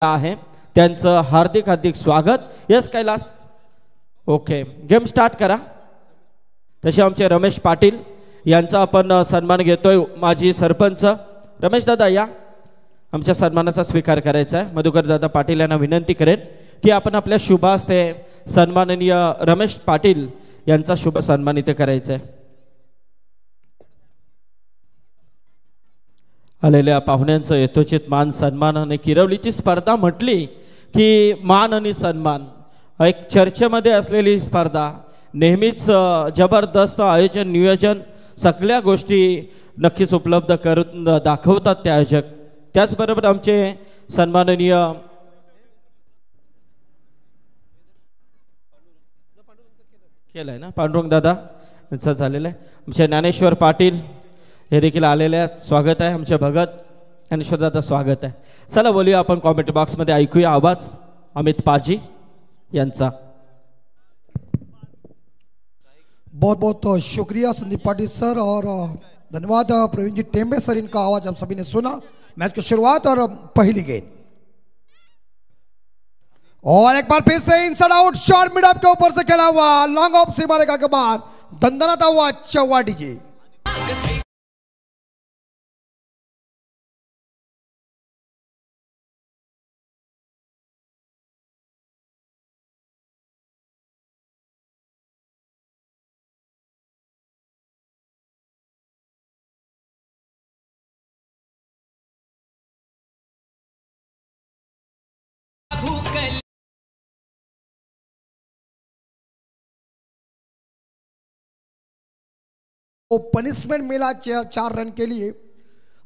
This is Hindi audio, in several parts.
आहे त्यांचं हार्दिक हार्दिक स्वागत। Yes Kailas, okay game start करा। तसे आमचे रमेश पाटील यांचा आपण सन्मान घेतोय। माजी सरपंच रमेश दादा या, आमच्या सन्मानाचा स्वीकार करायचा आहे। मधुकर दादा पाटील यांना विनंती करेन की आपण आपल्या शुभ हस्ते सन्माननीय रमेश पाटील यांचा शुभ सन्मान इथे करायचा आहे। आलेल्या पाहुण्यांचं यथोचित मान सन्मान आणि किरवलीची स्पर्धा म्हटली की मान आणि सन्मान एक चर्चेमध्ये असलेली स्पर्धा, नेहमीच जबरदस्त आयोजन नियोजन सगळ्या गोष्टी नक्कीच उपलब्ध करून दाखवतात ते आयोजक। त्याचबरोबर आमचे सन्माननीय केलंय ना पांडुरंग दादा यांचं झालेलं आहे। आमचे ज्ञानेश्वर पाटील हे देखील आलेले आहेत, स्वागत आहे। आमचे भगत ज्ञानेश्वर दादा स्वागत आहे। चला बोलूया आपण कमेंट बॉक्स मध्ये ऐकूया आवाज अमित पाजी यांचा। बहुत बहुत शुक्रिया संदीप पाटिल सर और धन्यवाद प्रवीण जी टेम्बे सर, इनका आवाज हम सभी ने सुना। मैच की शुरुआत और पहली गेंद और एक बार फिर से inside out shot mid of के ऊपर से खेला हुआ, लॉन्ग ऑफ से मारेगा के बाद दंदनाता हुआ चौवा डीजे। वो पनिशमेंट मिला चार रन के लिए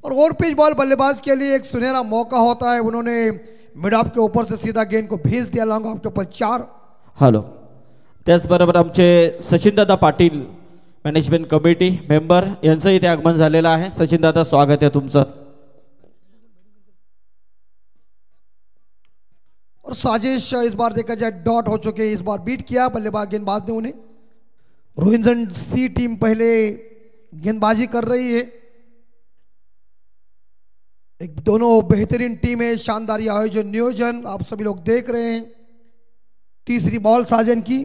और ओवर पिच बॉल बल्लेबाज के लिए एक सुनहरा मौका होता है। उन्होंने मिड ऑफ के ऊपर से सीधा गेंद को भेज दिया लॉन्ग ऑफ के ऊपर 4। हॅलो, त्याचबरोबर आमचे Sachin Dada Patil management committee member यांचं इथे आगमन झालेलं आहे। सचिन दादा स्वागत आहे तुमचं। और साजिश इस बार देखा जाए डॉट हो चुके, इस बार बीट किया बल्लेबाज गेंदबाज ने उन्हें। रोहिंजन सी टीम पहले गेंदबाजी कर रही है। एक दोनों बेहतरीन टीम है, शानदार आयोजन नियोजन आप सभी लोग देख रहे हैं। तीसरी बॉल साजन की,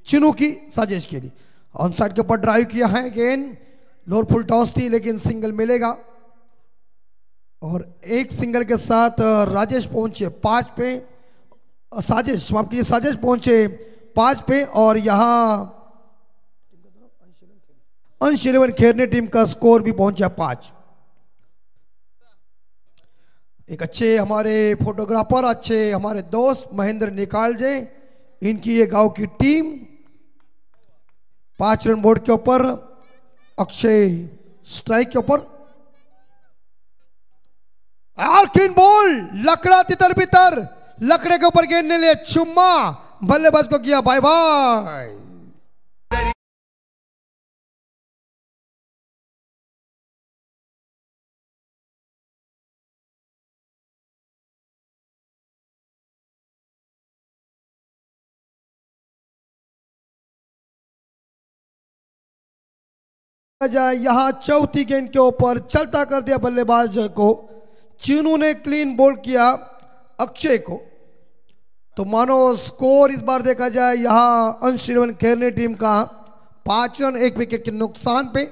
चिनू की साजिश के लिए ऑन साइड के ऊपर ड्राइव किया है। गेंद लोअर फुल टॉस थी लेकिन सिंगल मिलेगा और एक सिंगल के साथ राजेश पहुंचे 5 पे, साजिश माफ कीजिए साजिश पहुंचे 5 पे और यहां अंश 11 खेरने टीम का स्कोर भी पहुंचा 5। एक अच्छे हमारे फोटोग्राफर, अच्छे हमारे दोस्त महेंद्र निकालजे, इनकी ये गांव की टीम 5 रन बोर्ड के ऊपर, अक्षय स्ट्राइक के ऊपर। क्लीन बॉल, लकड़ा तितर बितर, लकड़े के ऊपर गेंद ले चुम्मा, बल्लेबाज को किया बाय बाय। यहां चौथी गेंद के ऊपर चलता कर दिया बल्लेबाज को, चीनू ने क्लीन बोल्ड किया अक्षय को। तो मानो स्कोर इस बार देखा जाए यहां अंश 11 खेरने टीम का 5 रन 1 विकेट के नुकसान पे।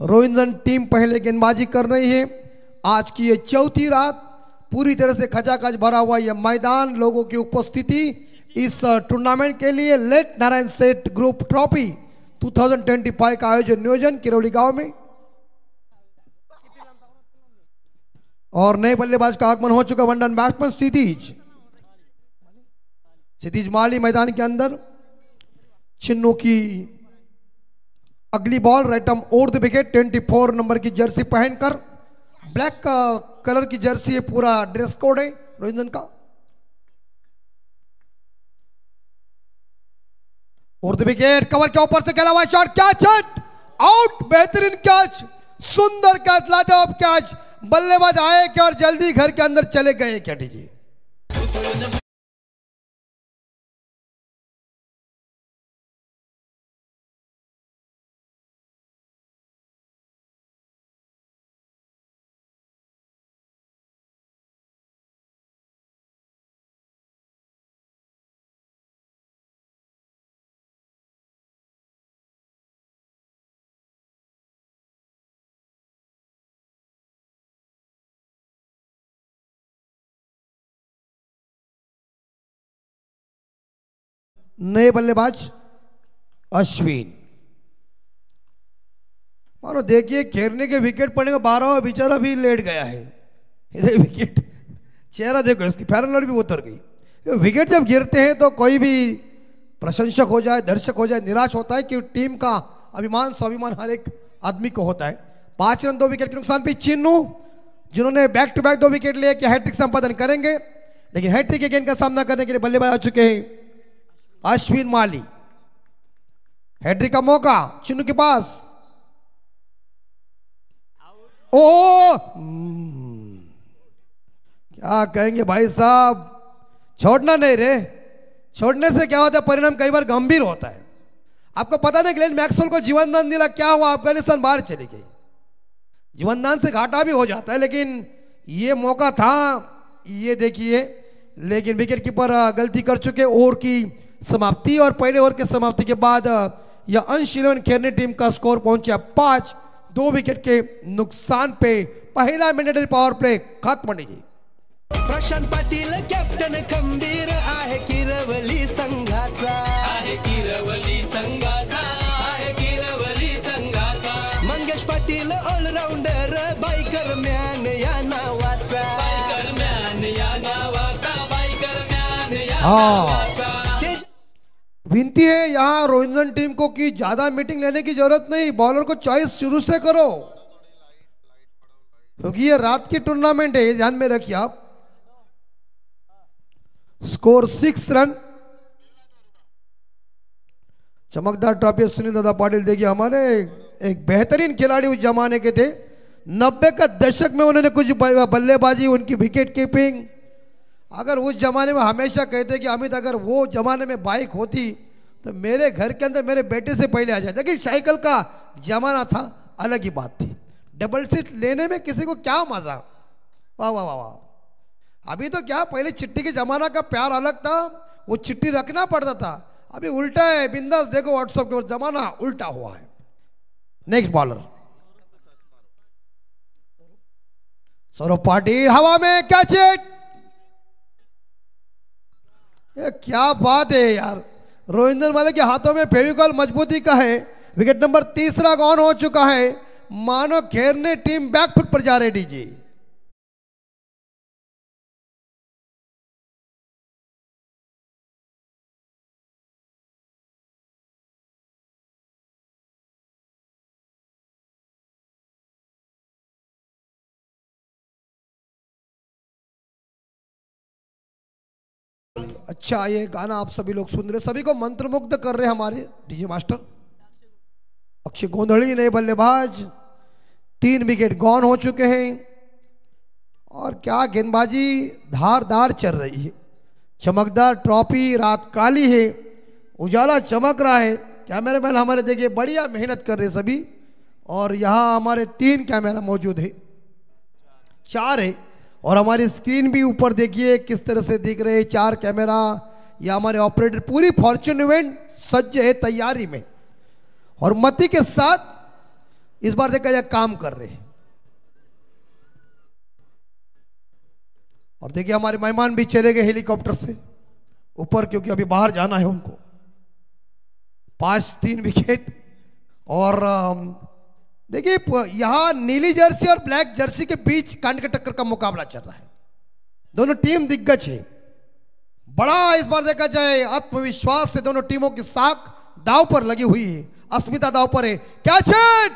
रोहिंजन टीम पहले गेंदबाजी कर रही है। आज की ये चौथी रात पूरी तरह से खचाखच भरा हुआ यह मैदान, लोगों की उपस्थिति इस टूर्नामेंट के लिए लेट नारायण सेठ ग्रुप ट्रॉफी 2025 का आयोजन नियोजन किरौली गांव में। और नए बल्लेबाज का आगमन हो चुका, वनडन बैट्समैन सिद्धीज माली मैदान के अंदर। चिन्नू की अगली ball right arm over the wicket, 24 number की जर्सी पहनकर, ब्लैक कलर की जर्सी है, पूरा ड्रेस कोड है रोहिंजन का। ओवर द विकेट कवर के ऊपर से खेला हुआ शॉट, कैच आउट, बेहतरीन कैच, सुंदर कैच, लाजवाब कैच। बल्लेबाज आए क्या और जल्दी घर के अंदर चले गए क्या डीजे। नए बल्लेबाज अश्विन। मानो देखिए खेरने के विकेट पड़ने का 12वां बेचारा भी लेट गया है। इधर विकेट, चेहरा देखो इसकी, पैरल भी उतर गई। विकेट जब गिरते हैं तो कोई भी प्रशंसक हो जाए, दर्शक हो जाए, निराश होता है कि टीम का अभिमान स्वाभिमान हर एक आदमी को होता है। 5 रन 2 विकेट के नुकसान पे चिन्नू, जिन्होंने बैक टू बैक 2 विकेट लिए कि हैट्रिक संपादन करेंगे, लेकिन हैट्रिक के गेंद का सामना करने के लिए बल्लेबाज आ चुके हैं अश्विन माली। हैट्रिक का मौका चिन्नू के पास। ओ क्या कहेंगे भाई साहब, छोड़ना नहीं रे, छोड़ने से क्या होता है, परिणाम कई बार गंभीर होता है। आपको पता नहीं ग्लेन मैक्सवेल को जीवन दान दिला, क्या हुआ, अफगानिस्तान बाहर चली गई। जीवन दान से घाटा भी हो जाता है, लेकिन ये मौका था, ये देखिए, लेकिन विकेट कीपर गलती कर चुके। ओवर की समाप्ति और पहले ओवर के समाप्ति के बाद यह अंश 11 खेलने टीम का स्कोर पहुंचा 5, 2 विकेट के नुकसान पे पहिला मिलिटरी पॉवर प्ले खत्म नहीं। प्रशांत पाटील कॅप्टन खंबीर आहे, किरवली संघाचा आहे, किरवली संघाचा आहे, किरवली संघाचा। Mangesh Patil allrounder, biker man या नावाचा, बायकर मॅन या नावाचा, बायकर मॅन या नावाचा। विनती है यहाँ रोहिंजन टीम को कि ज्यादा मीटिंग लेने की जरूरत नहीं, बॉलर को चॉइस शुरू से करो, क्योंकि ये रात की टूर्नामेंट है, ध्यान में रखिए आप। Score 6 run. चमकदार ट्रॉफी सुनील दादा पाटिल, देखिए हमारे एक बेहतरीन खिलाड़ी उस जमाने के थे। 90 का दशक में उन्होंने कुछ बल्लेबाजी, उनकी विकेट कीपिंग, अगर उस जमाने में हमेशा कहते कि अमित अगर वो जमाने में बाइक होती तो मेरे घर के अंदर मेरे बेटे से पहले आ जाए। लेकिन साइकिल का जमाना था, अलग ही बात थी। डबल सीट लेने में किसी को क्या मजा, वाह वाह वाह वाह। अभी तो क्या, पहले चिट्ठी के जमाना का प्यार अलग था, वो चिट्ठी रखना पड़ता था। अभी उल्टा है, बिंदास देखो व्हाट्सएप के ऊपर, जमाना उल्टा हुआ है। नेक्स्ट बॉलर सौरभ पाटिल, हवा में कैच इट। ये क्या बात है यार, रोहिंदर वाले के हाथों में फेविकॉल मजबूती का है। विकेट नंबर 3 गॉन हो चुका है। मानो खेरने टीम बैकफुट पर जा रही जी। अच्छा, ये गाना आप सभी लोग सुन रहे, सभी को मंत्रमुग्ध कर रहे हमारे डीजे मास्टर अक्षय गोंधली, नए बल्लेबाज। 3 विकेट गॉन हो चुके हैं और क्या गेंदबाजी धारदार चल रही है। चमकदार ट्रॉफी, रात काली है, उजाला चमक रहा है। कैमरामैन हमारे देखिए बढ़िया मेहनत कर रहे सभी, और यहाँ हमारे 3 कैमरा मौजूद है, 4 है, और हमारी स्क्रीन भी ऊपर देखिए किस तरह से दिख रहे हैं 4 कैमरा। या हमारे ऑपरेटर पूरी फॉर्च्यून इवेंट सज्ज है, तैयारी में और मति के साथ इस बार देखा जाए काम कर रहे हैं। और देखिए हमारे मेहमान भी चले गए हेलीकॉप्टर से ऊपर, क्योंकि अभी बाहर जाना है उनको। 5-3 विकेट। और देखिए यहां नीली जर्सी और ब्लैक जर्सी के बीच कांड के टक्कर का मुकाबला चल रहा है। दोनों टीम दिग्गज है। बड़ा इस बार देखा जाए आत्मविश्वास से दोनों टीमों की साख दाव पर लगी हुई है, अस्मिता दाव पर है। Catch it.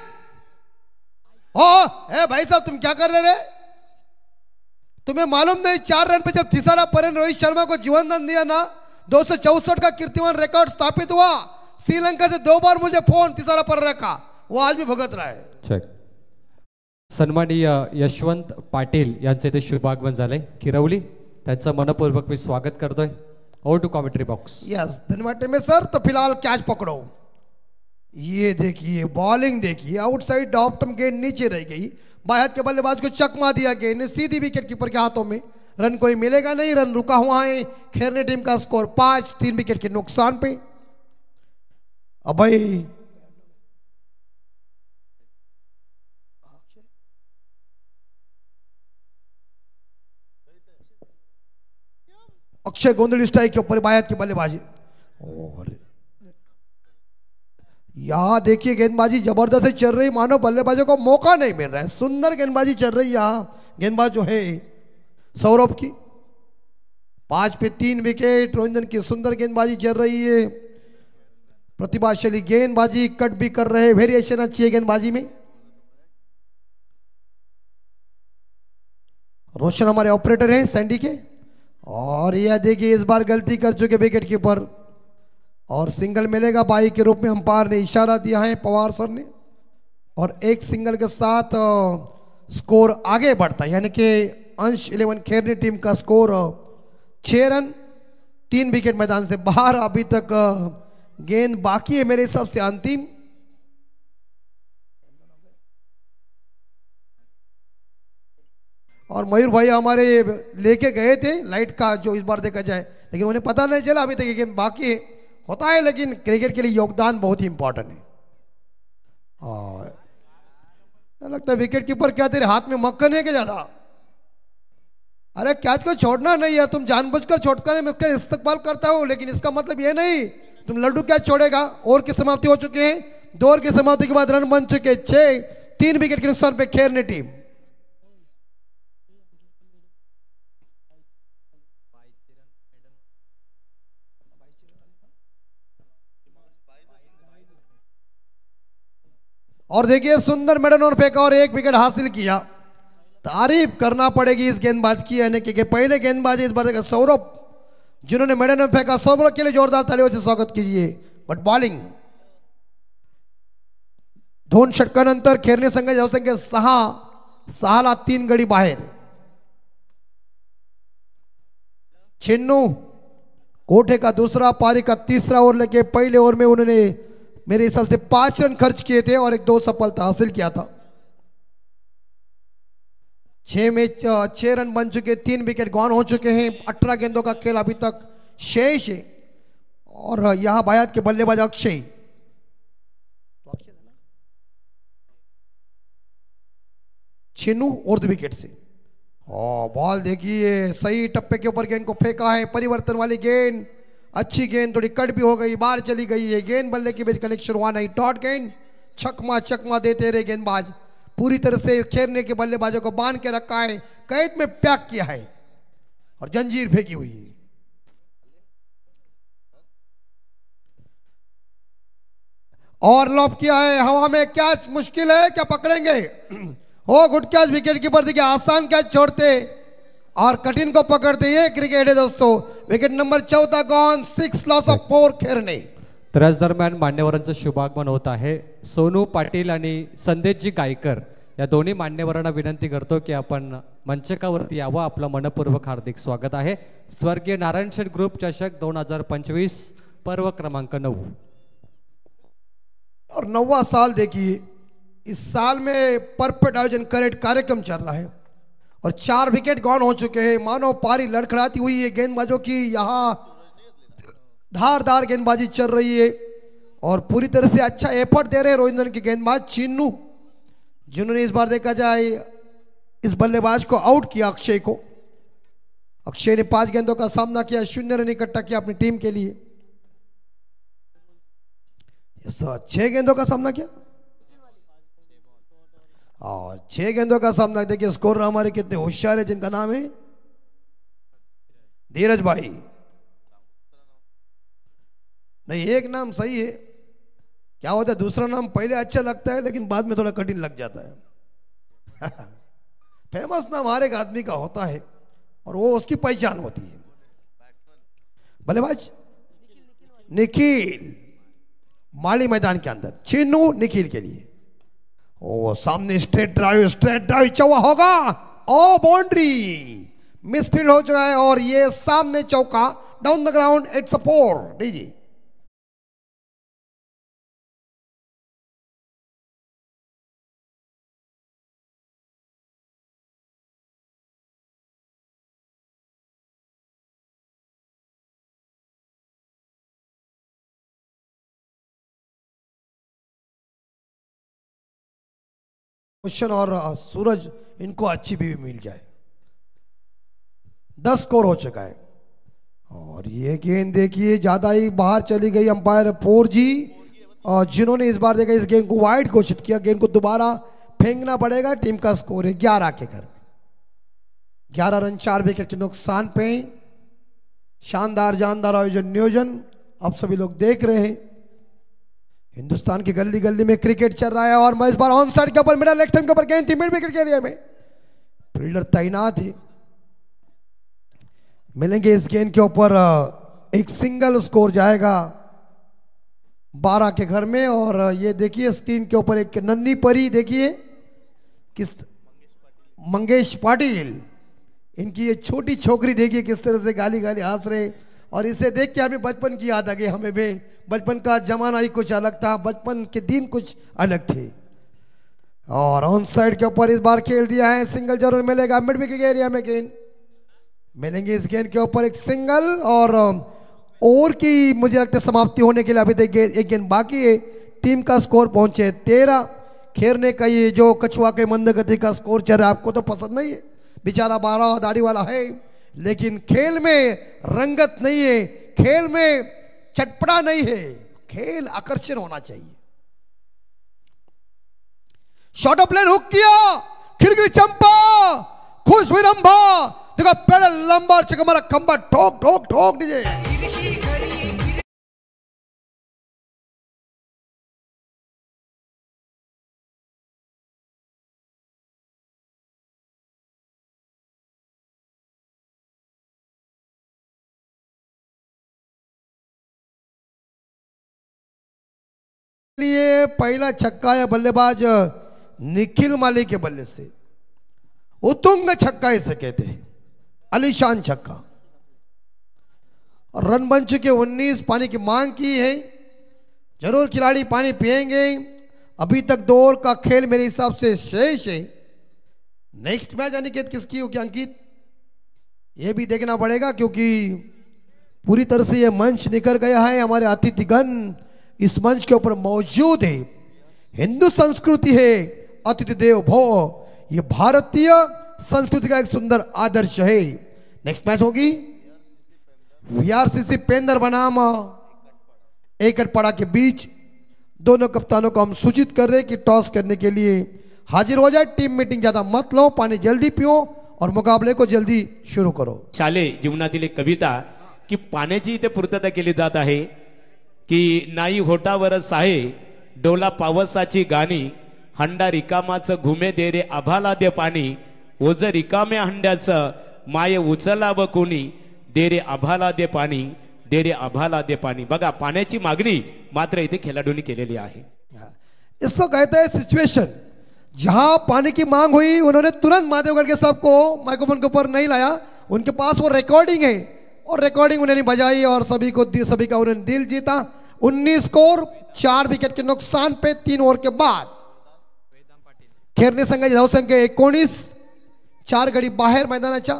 ए भाई साहब, तुम क्या कर रहे थे? तुम्हें मालूम नहीं 4 रन पे जब थिसारा पर रोहित शर्मा को जीवन दान दिया ना, 264 का कीर्तिमान रिकॉर्ड स्थापित हुआ। श्रीलंका से 2 बार मुझे फोन थिसारा पर रखा, वो आज भी भुगत रहा है। चेक। सन्माननीय यशवंत पाटील यांचे इथे शुभागमन झाले किरवली, त्यांचं मनपूर्वक मी स्वागत करतोय। Over to commentary box. Yes, धन्यवाद में सर। तो फिलहाल कैच पकड़ो। ये देखिए बॉलिंग देखिए, आउटसाइड ऑप्टम गेंद नीचे रह गई, बाएं हाथ के बल्लेबाज को चकमा दिया, गेंद सीधी विकेट कीपर के हाथों में। रन कोई मिलेगा नहीं, रन रुका हुआ है। खेरने टीम का स्कोर 5, 3 विकेट के नुकसान पे। अब भाई अक्षय गोंधली स्ट्राइक के ऊपर बाएं हाथ की बल्लेबाजी। यहाँ देखिए गेंदबाजी जबरदस्त चल रही, मानो बल्लेबाजों को मौका नहीं मिल रहा है। सुंदर गेंदबाजी चल रही यहाँ, गेंदबाज जो है सौरभ की। 5 पे 3 विकेट, रंजन की सुंदर गेंदबाजी चल रही है, प्रतिभाशाली गेंदबाजी, कट भी कर रहे, वेरिएशन अच्छी है गेंदबाजी में। रोशन हमारे ऑपरेटर हैं सैंडी के, और यह देखिए इस बार गलती कर चुके विकेट कीपर, और सिंगल मिलेगा बाई के रूप में अंपायर ने इशारा दिया है पवार सर ने, और एक सिंगल के साथ स्कोर आगे बढ़ता है, यानी कि अंश 11 खेरनी टीम का स्कोर 6 रन, 3 विकेट मैदान से बाहर। अभी तक गेंद बाकी है मेरे हिसाब से अंतिम, और मयूर भाई हमारे लेके गए थे लाइट का जो इस बार देखा जाए, लेकिन उन्हें पता नहीं चला अभी तक ये गेम बाकी है। होता है, लेकिन क्रिकेट के लिए योगदान बहुत ही इंपॉर्टेंट है। और लगता है विकेट कीपर क्या तेरे हाथ में मक्खन है क्या ज्यादा? अरे कैच को छोड़ना नहीं यार, तुम जानबूझकर छोड़कर मैं इसका इस्तेमाल करता हूं, लेकिन इसका मतलब ये नहीं तुम लड्डू कैच छोड़ेगा। ओवर की समाप्ति हो चुके हैं, 2 ओवर की समाप्ति के बाद रन बन चुके 6, 3 विकेट के नुकसान पे खेरने टीम। और देखिए सुंदर मेडन और फेंका और 1 विकेट हासिल किया। तारीफ करना पड़ेगी इस गेंदबाज की, यानी कि पहले गेंदबाज इस बार सौरभ जिन्होंने मेडन और फेंका, सौरभ के लिए जोरदार तालियों से स्वागत कीजिए। बट बॉलिंग 2 षटकानंतर खेरणे संघ धावसंख्या 6 3 गडी बाहेर। छिन्नू कोठे का दूसरा, पारी का तीसरा ओवर लेके पहले ओवर में उन्होंने मेरे हिसाब से 5 रन खर्च किए थे और 2 सफलता हासिल किया था। 6 में 6 रन बन चुके, 3 विकेट गॉन हो चुके हैं। 18 गेंदों का खेल अभी तक शेष है, और यहां बायात के बल्लेबाज अक्षय छिन्नू उर्द विकेट से। बॉल देखिए सही टप्पे के ऊपर गेंद को फेंका है, परिवर्तन वाली गेंद, अच्छी गेंद, थोड़ी कट भी हो गई, बाहर चली गई है। गेंद बल्ले के बीच कनेक्शन हुआ नहीं, डॉट गेंद, चकमा देते रहे गेंदबाज। पूरी तरह से खेरने के बल्लेबाजों को बांध के रखा है, कैद में पैक किया है और जंजीर फेंकी हुई है। और लॉप किया है हवा में, कैच मुश्किल है, क्या पकड़ेंगे? हो गुड कैच, विकेट कीपर देखिए आसान कैच छोड़ते और कठिन को पकड़ते, ये क्रिकेट है दोस्तों। Wicket number 14 gone, 6 loss of 4 Kherne. तर याच दरम्यान मान्यवरांचं शुभागमन होत आहे। सोनू पाटील आणि संदेशजी गायकर या दोन्ही मान्यवरांना विनंती करतो की आपण मंचकावरती यावं, आपलं मनपूर्वक हार्दिक स्वागत आहे। स्वर्गीय नारायण शेठ ग्रुप चषक 2025 पर्व क्रमांक 9 और 9वां साल देखिए, इस साल में परफेक्ट आयोजन करेक्ट कार्यक्रम चल रहा है और 4 विकेट गॉन हो चुके हैं। मानो पारी लड़खड़ाती हुई है गेंदबाजों की, यहाँ धारदार गेंदबाजी चल रही है और पूरी तरह से अच्छा एफर्ट दे रहे हैं रोहिंदन के गेंदबाज चिन्नू, जिन्होंने इस बार देखा जाए इस बल्लेबाज को आउट किया अक्षय को। अक्षय ने 5 गेंदों का सामना किया, 0 रन इकट्ठा किया अपनी टीम के लिए। 6 गेंदों का सामना किया और 6 गेंदों का सामना। देखिए स्कोर हमारे कितने होशियार है, जिनका नाम है धीरज भाई। नहीं, एक नाम सही है, क्या होता है दूसरा नाम पहले अच्छा लगता है लेकिन बाद में थोड़ा कठिन लग जाता है। फेमस नाम हर एक आदमी का होता है और वो उसकी पहचान होती है। बल्लेबाज निखिल माली मैदान के अंदर, चिन्नू निखिल के लिए। ओ सामने स्ट्रेट ड्राइव चौका होगा, ओ बाउंड्री, मिसफील्ड हो चुका है और ये सामने चौका, down the ground, it's a 4। दीजिए क्वेश्चन और सूरज इनको अच्छी भी मिल जाए। 10 स्कोर हो चुका है और ये गेंद देखिए ज्यादा ही बाहर चली गई। अंपायर 4G और जिन्होंने इस बार देखा इस गेंद को वाइड घोषित किया, गेंद को दोबारा फेंकना पड़ेगा। टीम का स्कोर है 11 के घर में, 11 रन 4 विकेट के नुकसान पे। शानदार जानदार आयोजन नियोजन आप सभी लोग देख रहे हैं। हिंदुस्तान की गली गली में क्रिकेट चल रहा है और मैं इस बार ऑन साइड के ऊपर मिडल लेग स्टंप के ऊपर गेंद थी, मिड विकेट के एरिया में फील्डर तैनात है। मिलेंगे इस गेंद के ऊपर एक सिंगल स्कोर जाएगा 12 के घर में। और ये देखिए स्क्रीन के ऊपर एक नन्ही परी देखिए किस मंगेश पाटिल, इनकी ये छोटी छोकरी देखिए किस तरह से गाली गाली हंस रहे। और इसे देख के हमें बचपन की याद आ गई। हमें भी बचपन का जमाना ही कुछ अलग था, बचपन के दिन कुछ अलग थे। और ऑन साइड के ऊपर इस बार खेल दिया है, सिंगल जरूर मिलेगा मिड विकेट एरिया में। गेंद मिलेंगे इस गेंद के ऊपर एक सिंगल और ओवर की मुझे लगता है समाप्ति होने के लिए अभी तक एक गेंद बाकी है। टीम का स्कोर पहुंचे 13। खेरने का ये जो कछुआ के मंद गति का स्कोर चल रहा है आपको तो पसंद नहीं है, बेचारा 12 दाढ़ी वाला है, लेकिन खेल में रंगत नहीं है, खेल में चटपटा नहीं है, खेल आकर्षण होना चाहिए। शॉर्ट ऑफ लेन हुक किया, खिरगिरी चंपा, खुश हुई रंभा, देखो पैडल लंबा और चक मारा खंबा, ठोक ठोक ठोक दीजिए। लिए पहला छक्का या बल्लेबाज निखिल माली के बल्ले से उतुंग छक्का इसे कहते हैं, अलीशान छक्का। रन बन चुके 19, पानी की मांग की है, जरूर खिलाड़ी पानी पिएंगे। अभी तक 2 ओवर का खेल मेरे हिसाब से शेष है। नेक्स्ट मैच अनिकेत किसकी होगी अंकित, ये भी देखना पड़ेगा क्योंकि पूरी तरह से ये मंच निकल गया है। हमारे अतिथिगण इस मंच के ऊपर मौजूद है। हिंदू संस्कृति है अतिथि देव भव, ये भारतीय संस्कृति का एक सुंदर आदर्श है। नेक्स्ट मैच होगी वीआरसीसी पेंदर बनाम एकटपाड़ा के बीच। दोनों कप्तानों को हम सूचित कर रहे हैं कि टॉस करने के लिए हाजिर हो जाए। टीम मीटिंग ज्यादा मत लो, पानी जल्दी पियो और मुकाबले को जल्दी शुरू करो। शालेय जीवनातील एक कविता की पाण्याची इथे पूर्तता केली जात आहे की नाई होटावरच आहे डोला पावसाची गाणी, हंडा रिकामाचं घुमे दे रे आभाला दे पाणी, ओझ रिकाम्या हंड्याचं माये उचलावं कोणी, दे रे आभाला दे पाणी, दे रे आभाला दे पाणी। बघा पाण्याची मागणी मात्र इथे खेळाडूंनी केलेली आहे। इसको कहते हैं सिचुएशन, जहां पानी की मांग हुई उन्होंने तुरंत महादेवगढ़ के सबको माइक्रोफोन के ऊपर नहीं लाया, उनके पास वो रिकॉर्डिंग है और रिकॉर्डिंग उन्होंने बजाई और सभी का उन्होंने दिल जीता। 19 स्कोर 4 विकेट के नुकसान पे 3 ओवर के बाद खेरणे संघाची धावसंख्या 19, 4 गडी बाहेर मैदानाच्या।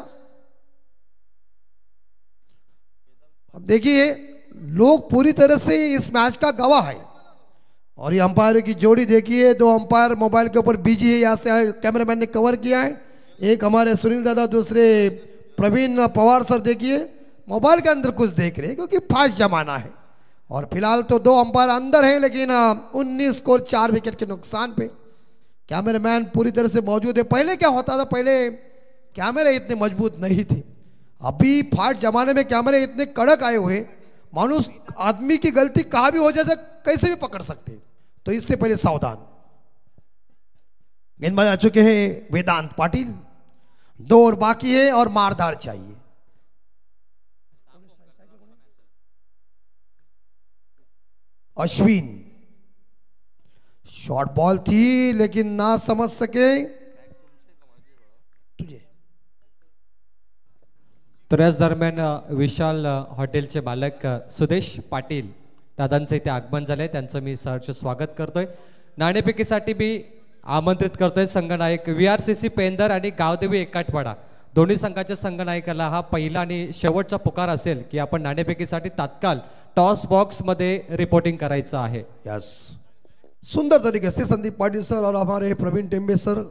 अब देखिए लोग पूरी तरह से इस मैच का गवाह है और ये अंपायरों की जोड़ी देखिए, 2 अंपायर मोबाइल के ऊपर बिजी है, यहाँ से कैमरामैन ने कवर किया है, एक हमारे सुनील दादा, दूसरे प्रवीण पवार सर देखिए मोबाइल के अंदर कुछ देख रहे हैं क्योंकि फास्ट जमाना है। और फिलहाल तो 2 अंपायर अंदर हैं, लेकिन 19 स्कोर 4 विकेट के नुकसान पे कैमरामैन पूरी तरह से मौजूद है। पहले क्या होता था, पहले कैमरे इतने मजबूत नहीं थे, अभी फास्ट जमाने में कैमरे इतने कड़क आए हुए, मानुस आदमी की गलती कहाँ भी हो जाए कैसे भी पकड़ सकते, तो इससे पहले सावधान। गेंदबाज आ चुके हैं वेदांत पाटिल, 2 ओवर बाकी है और मारदार चाहिए। अश्विन, शॉर्ट बॉल थी लेकिन ना समझ सके तुझे। तर याच दरम्यान विशाल हॉटेलचे मालक सुदेश पाटील दादांचं इथे आगमन झालंय, त्यांचं मी सहर्ष स्वागत करतोय। नाणेफेकीसाठी मी आमंत्रित करतोय संघनायक वीआरसीसी पेंदर आणि गावदेवी एकटपाडा दोन्ही संघाच्या संघनायकाला हा पहिला आणि शेवटचा पुकार असेल की आपण नाणेफेकीसाठी तात्काळ टॉस बॉक्स मध्ये रिपोर्टिंग करायचं आहे। यस, सुंदर तरीके से संदीप पाटिल सर और हमारे प्रवीण टेम्बे सर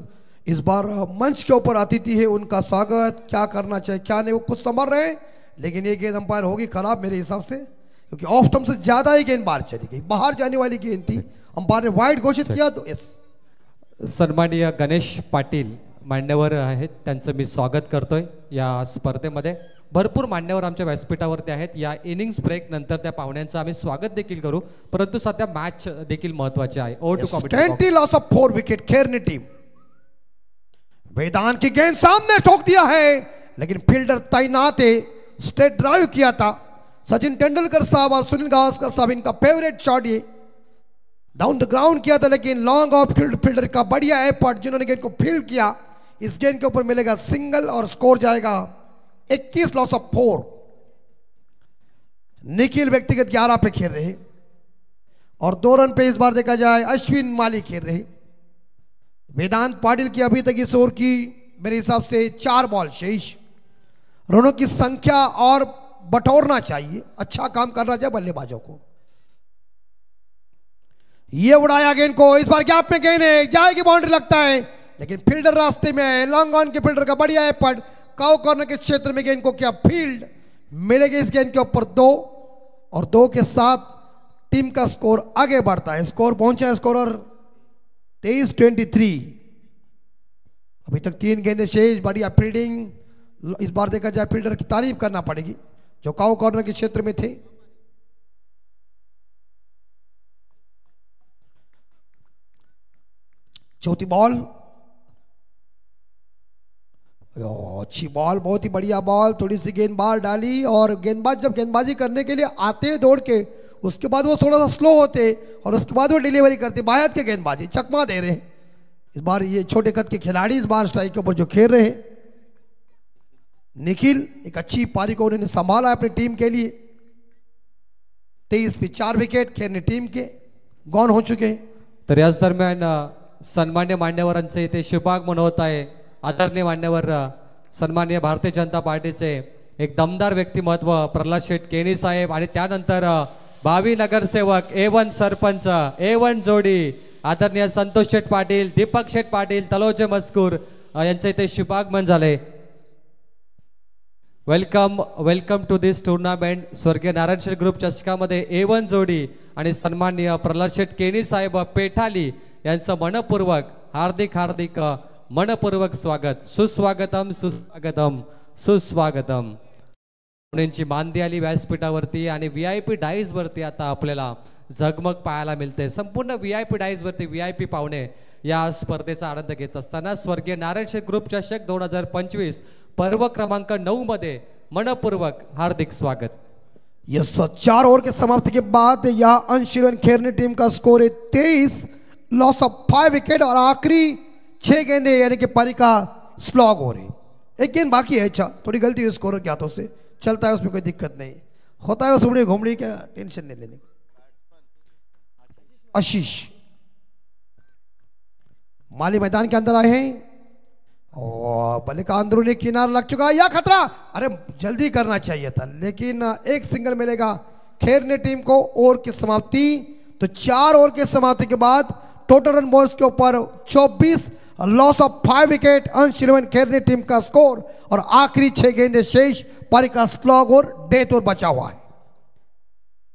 इस बार मंच के ऊपर अतिथि है, उनका स्वागत। क्या करना चाहिए क्या नहीं वो कुछ समझ रहे हैं, लेकिन ये गेंद अंपायर होगी खराब मेरे हिसाब से, क्योंकि ऑफ स्टंप से ज्यादा ही गेंद बाहर चली गई, बाहर जाने वाली गेंद थी, अंपायर ने वाइड घोषित किया तो यस। सन्माननीय गणेश पाटील मान्यवर आहेत, त्यांचं मी स्वागत करतोय या स्पर्धेमध्ये। भरपूर मान्यवर आमच्या व्यासपीठावरती आहेत। या इनिंग्स ब्रेक नंतर त्या पाहुण्यांचं आम्ही स्वागत देखील करू, परंतु सध्या मॅच देखील महत्त्वाची आहे। Over to commentary. 20 loss of 4 wicket खेरने टीम। वेदांत की गेंद सामने ठोक दिया है, लेकिन फील्डर तैनात है, स्ट्रेट ड्राइव किया था। सचिन तेंदुलकर साहब और सुनील गावस्कर साहब इनका फेवरेट शॉट ये डाउन द ग्राउंड किया था, लेकिन लॉन्ग ऑफ फील्डर का बढ़िया एफर्ट जिन्होंने गेंद को फील्ड किया। इस गेंद के ऊपर मिलेगा सिंगल और स्कोर जाएगा 21 लॉस ऑफ 4। निखिल व्यक्तिगत 11 पे खेल रहे और 2 रन पे इस बार देखा जाए अश्विन माली खेल रहे। वेदांत पाटिल की अभी तक इस ओवर की मेरे हिसाब से 4 बॉल शेष। रनों की संख्या और बटोरना चाहिए, अच्छा काम करना चाहिए बल्लेबाजों को। ये उड़ाया गेंद को, इस बार गैप में गेंद है, जाएगी बाउंड्री लगता है, लेकिन फील्डर रास्ते में है। लॉन्ग ऑन के फील्डर का बढ़िया एफर्ट, काउ कॉर्नर के क्षेत्र में गेंद को क्या फील्ड मिलेगी। इस गेंद के ऊपर 2 और 2 के साथ टीम का स्कोर आगे बढ़ता है। स्कोर पहुंचा है स्कोरर 23-23। अभी तक 3 गेंदें शेष, बढ़िया फील्डिंग। इस बार देखा जाए फील्डर की तारीफ करना पड़ेगी जो काउ कॉर्नर के क्षेत्र में थे। चौथी बॉल, अच्छी बॉल, बहुत ही बढ़िया बॉल। थोड़ी सी गेंद बाहर डाली और गेंदबाज जब गेंदबाजी करने के लिए आते हैं दौड़ के, उसके बाद वो थोड़ा सा स्लो होते और उसके बाद वो डिलीवरी करते। बायत के गेंदबाजी चकमा दे रहे हैं इस बार ये छोटे कद के खिलाड़ी, इस बार स्ट्राइक के ऊपर जो खेल रहे हैं। निखिल एक अच्छी पारी को उन्होंने संभाला अपनी टीम के लिए। 23 पे 4 विकेट खेरने टीम के गॉन हो चुके हैं। तर याच दरम्यान सन्मान्य मान्यवरांचे इथे शुभागमन होत आहे। आदरणीय मान्यवर सन्माननीय भारतीय जनता पार्टीचे एक दमदार व्यक्तिमत्व प्रल्हाद शेठ केनी साहेब आणि त्यानंतर भावी नगरसेवक A1 सरपंच A1 जोडी आदरणीय संतोष शेठ पाटील, दीपक शेठ पाटील, तलोचे मस्कूर यांचे इथे शुभागमन झाले। Welcome to this tournament. स्वर्गीय नारायण शेठ ग्रुप चषकामध्ये A1 जोडी आणि सन्माननीय प्रल्हाद शेठ केनी साहेब पेठाली यांचं मनपूर्वक हार्दिक मनपूर्वक स्वागत। सुस्वागतम सुस्वागतम सुस्वागतम। पुण्यांची मांदी आली व्यासपीठावरती आणि VIP डाईज वरती आता आपल्याला झगमग पाहायला मिळते। संपूर्ण VIP डाईज वरती VIP पाहुणे या स्पर्धेचा आनंद घेत असताना स्वर्गीय नारायण शेठ ग्रुप चषक 2025 पर्व क्रमांक 9 मध्ये मनपूर्वक हार्दिक स्वागत। यस, 4 ओवर के समाप्ति के बाद यह अंशुलन खेरने टीम का स्कोर है 23 लॉस ऑफ 5 विकेट और आखिरी 6 गेंदे यानी कि पारी का स्लॉग हो रही। एक गेंद बाकी है। अच्छा, थोड़ी गलती हुई स्कोर के हाथों से, चलता है, उसमें कोई दिक्कत नहीं होता है। सुबड़ी घूमड़ी क्या टेंशन नहीं लेने। आशीष माली मैदान के अंदर आए हैं और बल्ले का अंदरूनी किनारा लग चुका है। या खतरा, अरे जल्दी करना चाहिए था, लेकिन एक सिंगल मिलेगा खेरने टीम को। ओवर की समाप्ति तो 4 ओवर के समाप्ति के बाद टोटल रन बॉल्स के ऊपर 24 लॉस ऑफ 5 विकेट अंश 11 खेरने टीम का स्कोर और आखिरी 6 गेंदे शेष पारी का स्लॉग और डेथ ओवर बचा हुआ है।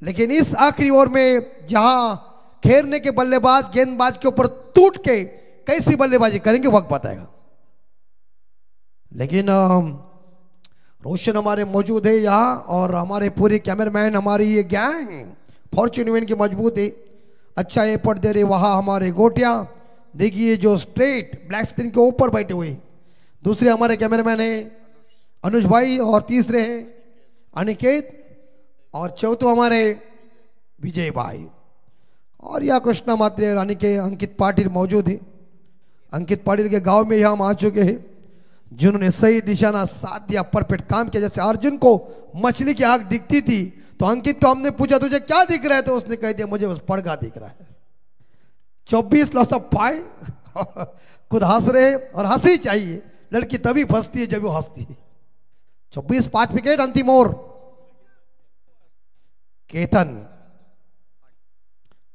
लेकिन इस आखिरी ओवर में जहां खेरने के बल्लेबाज गेंदबाज के ऊपर टूट के कैसी बल्लेबाजी करेंगे वक्त बताएगा। लेकिन रोशन हमारे मौजूद है यहाँ और हमारे पूरे कैमरामैन, हमारी ये गैंग फॉर्च्यून इवेंट की मजबूत है, अच्छा एफर्ट दे रहे। वहाँ हमारे गोटिया देखिए जो स्ट्रेट ब्लैक स्क्रीन के ऊपर बैठे हुए। दूसरे हमारे कैमरामैन है अनुज भाई और तीसरे हैं अनिकेत और चौथे हमारे विजय भाई और यह कृष्णा मात्रे रानी के अंकित पाटिल मौजूद है। अंकित पाटिल के गांव में हम आ चुके हैं जिन्होंने सही निशाना साथ दिया, परफेक्ट काम किया। जैसे अर्जुन को मछली की आंख दिखती थी तो अंकित को हमने पूछा तुझे क्या दिख रहा है, तो उसने कह दिया मुझे बस पड़गा दिख रहा है। 24 लॉस ऑफ 5 खुद हंस रहे और हंसी चाहिए, लड़की तभी फंसती है जब वो हंसती है। 24 5 विकेट अंतिम ओवर। केतन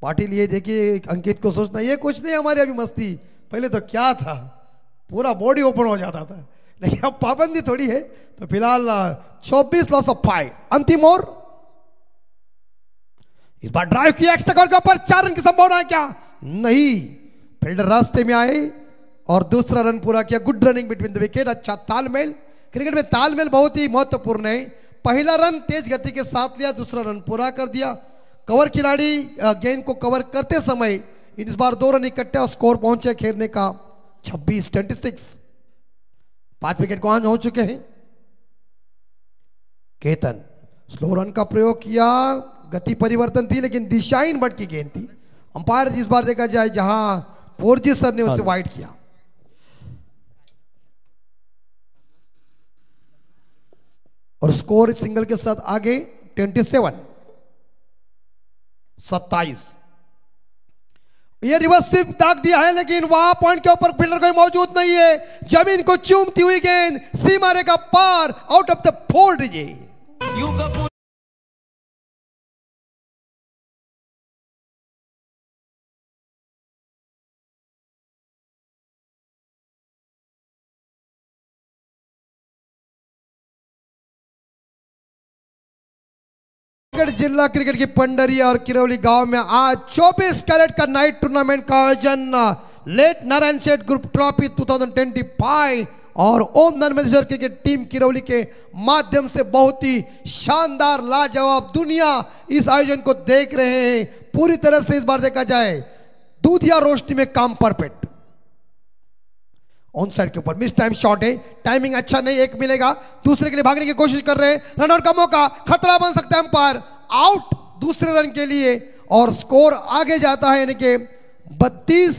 पाटिल ये देखिए अंकित को सोचना ये कुछ नहीं हमारी अभी मस्ती, पहले तो क्या था पूरा बॉडी ओपन हो जाता था, लेकिन अब पाबंदी थोड़ी है। तो फिलहाल 24 लॉस ऑफ 5 अंतिम ओवर। इस बार ड्राइव किया एक्स्ट्रा कवर के ऊपर, 4 रन की संभावना है क्या? नहीं, फील्डर रास्ते में आए और दूसरा रन पूरा किया। Good running between the wicket. अच्छा तालमेल, क्रिकेट में तालमेल बहुत ही महत्वपूर्ण है। पहला रन तेज गति के साथ लिया, दूसरा रन पूरा कर दिया। कवर खिलाड़ी गेंद को कवर करते समय इस बार 2 रन इकट्ठे और स्कोर पहुंचे खेलने का 26-26। 5 विकेट गुआन हो चुके हैं। केतन स्लो रन का प्रयोग किया, गति परिवर्तन थी लेकिन दिशाहीन बट की गेंद थी। अंपायर इस बार देखा जाए जहां पोरजी सर ने उसे वाइड किया। और स्कोर सिंगल के साथ आगे 27। ये रिवर्स स्विप दाग दिया है लेकिन वहां पॉइंट के ऊपर फील्डर कोई मौजूद नहीं है। जमीन को चूमती हुई गेंद सीमा रेखा पार, आउट ऑफ द फोल्ड। जिला क्रिकेट की पंडरिया और किरौली गांव में आज 24 कैरेट का नाइट टूर्नामेंट का आयोजन लेट नारायण सेठ ग्रुप ट्रॉफी 2025 और ओम नर्मेश्वर क्रिकेट टीम किरौली के माध्यम से बहुत ही शानदार लाजवाब दुनिया इस आयोजन को देख रहे हैं। पूरी तरह से इस बार देखा जाए दूधिया रोशनी में काम परफेक्ट। ऑन साइड के ऊपर मिस टाइम शॉट है, टाइमिंग अच्छा नहीं, एक मिलेगा, दूसरे के लिए भागने की कोशिश कर रहे हैं। रनआउट का मौका, खतरा बन सकता है। अंपायर आउट दूसरे रन के लिए और स्कोर आगे जाता है, यानी कि 32,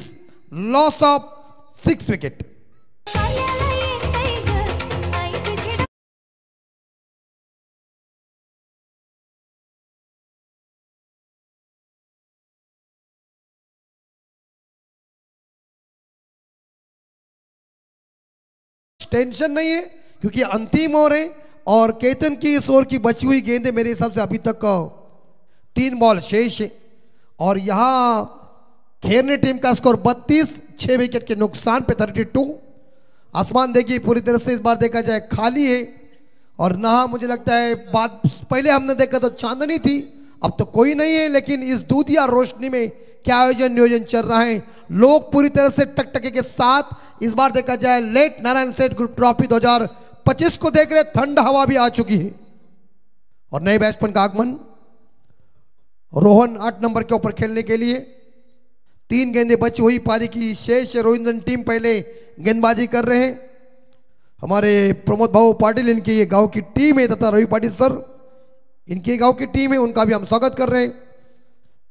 लॉस ऑफ 6 विकेट। टेंशन नहीं है क्योंकि अंतिम ओवर है और केतन की इस ओवर की बची हुई गेंदें मेरे हिसाब से अभी तक 3 बॉल शेष है। और यहां खेरने टीम का स्कोर 32, 6 विकेट के नुकसान पे 32। आसमान देखिए पूरी तरह से इस बार देखा जाए खाली है और ना मुझे लगता है बात पहले हमने देखा तो चांदनी थी, अब तो कोई नहीं है। लेकिन इस दूधिया रोशनी में क्या आयोजन नियोजन चल रहा है, लोग पूरी तरह से टकटके के साथ इस बार देखा जाए लेट नारायण सेठ ग्रुप ट्रॉफी 2025 को देख रहे। ठंड हवा भी आ चुकी है और नए बैट्समैन का आगमन। रोहन 8 नंबर के ऊपर खेलने के लिए। 3 गेंदें बची हुई पारी की शेष। रोहिंदन टीम पहले गेंदबाजी कर रहे हैं। हमारे प्रमोद भाऊ पाटिल इनकी ये गांव की टीम है तथा रवि पाटिल सर इनके गांव की टीम है, उनका भी हम स्वागत कर रहे हैं।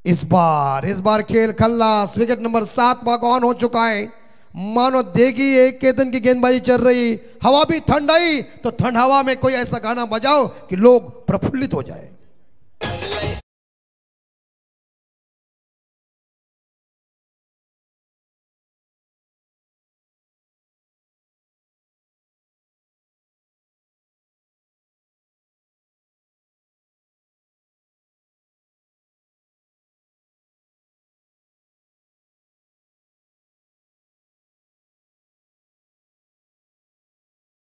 इस बार खेल खल्लास। विकेट नंबर 7 पर ऑन हो चुका है। मानो देगी एक केतन की गेंदबाजी चल रही, हवा भी ठंड आई तो ठंड हवा में कोई ऐसा गाना बजाओ कि लोग प्रफुल्लित हो जाए।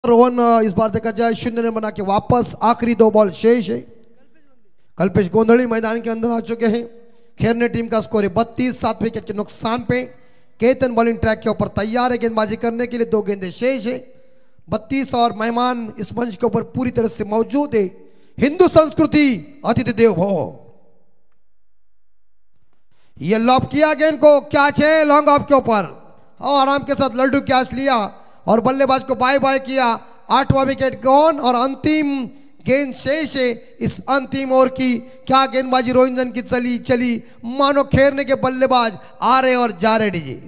रोहन इस बार देखा जाए 0 रन बना के वापस। आखिरी 2 बॉल शेष है। कल्पेश गोंधड़ी मैदान के अंदर आ चुके हैं। खेरने टीम का स्कोर है 32, 7 विकेट के नुकसान पे। केतन बॉलिंग ट्रैक के ऊपर तैयार है गेंदबाजी करने के लिए। 2 गेंदें शेष है। 32 और मेहमान इस मंच के ऊपर पूरी तरह से मौजूद है। हिंदू संस्कृति अतिथि देव भव। ये लॉब किया गेंद को, कैच है लॉन्ग ऑफ के ऊपर और आराम के साथ लड्डू कैच लिया और बल्लेबाज को बाय बाय किया। 8वां विकेट गॉन और अंतिम गेंद शेष है इस अंतिम ओवर की। क्या गेंदबाजी रोहिंदन की चली मानो खेरने के बल्लेबाज आ रहे और जा रहे। डीजे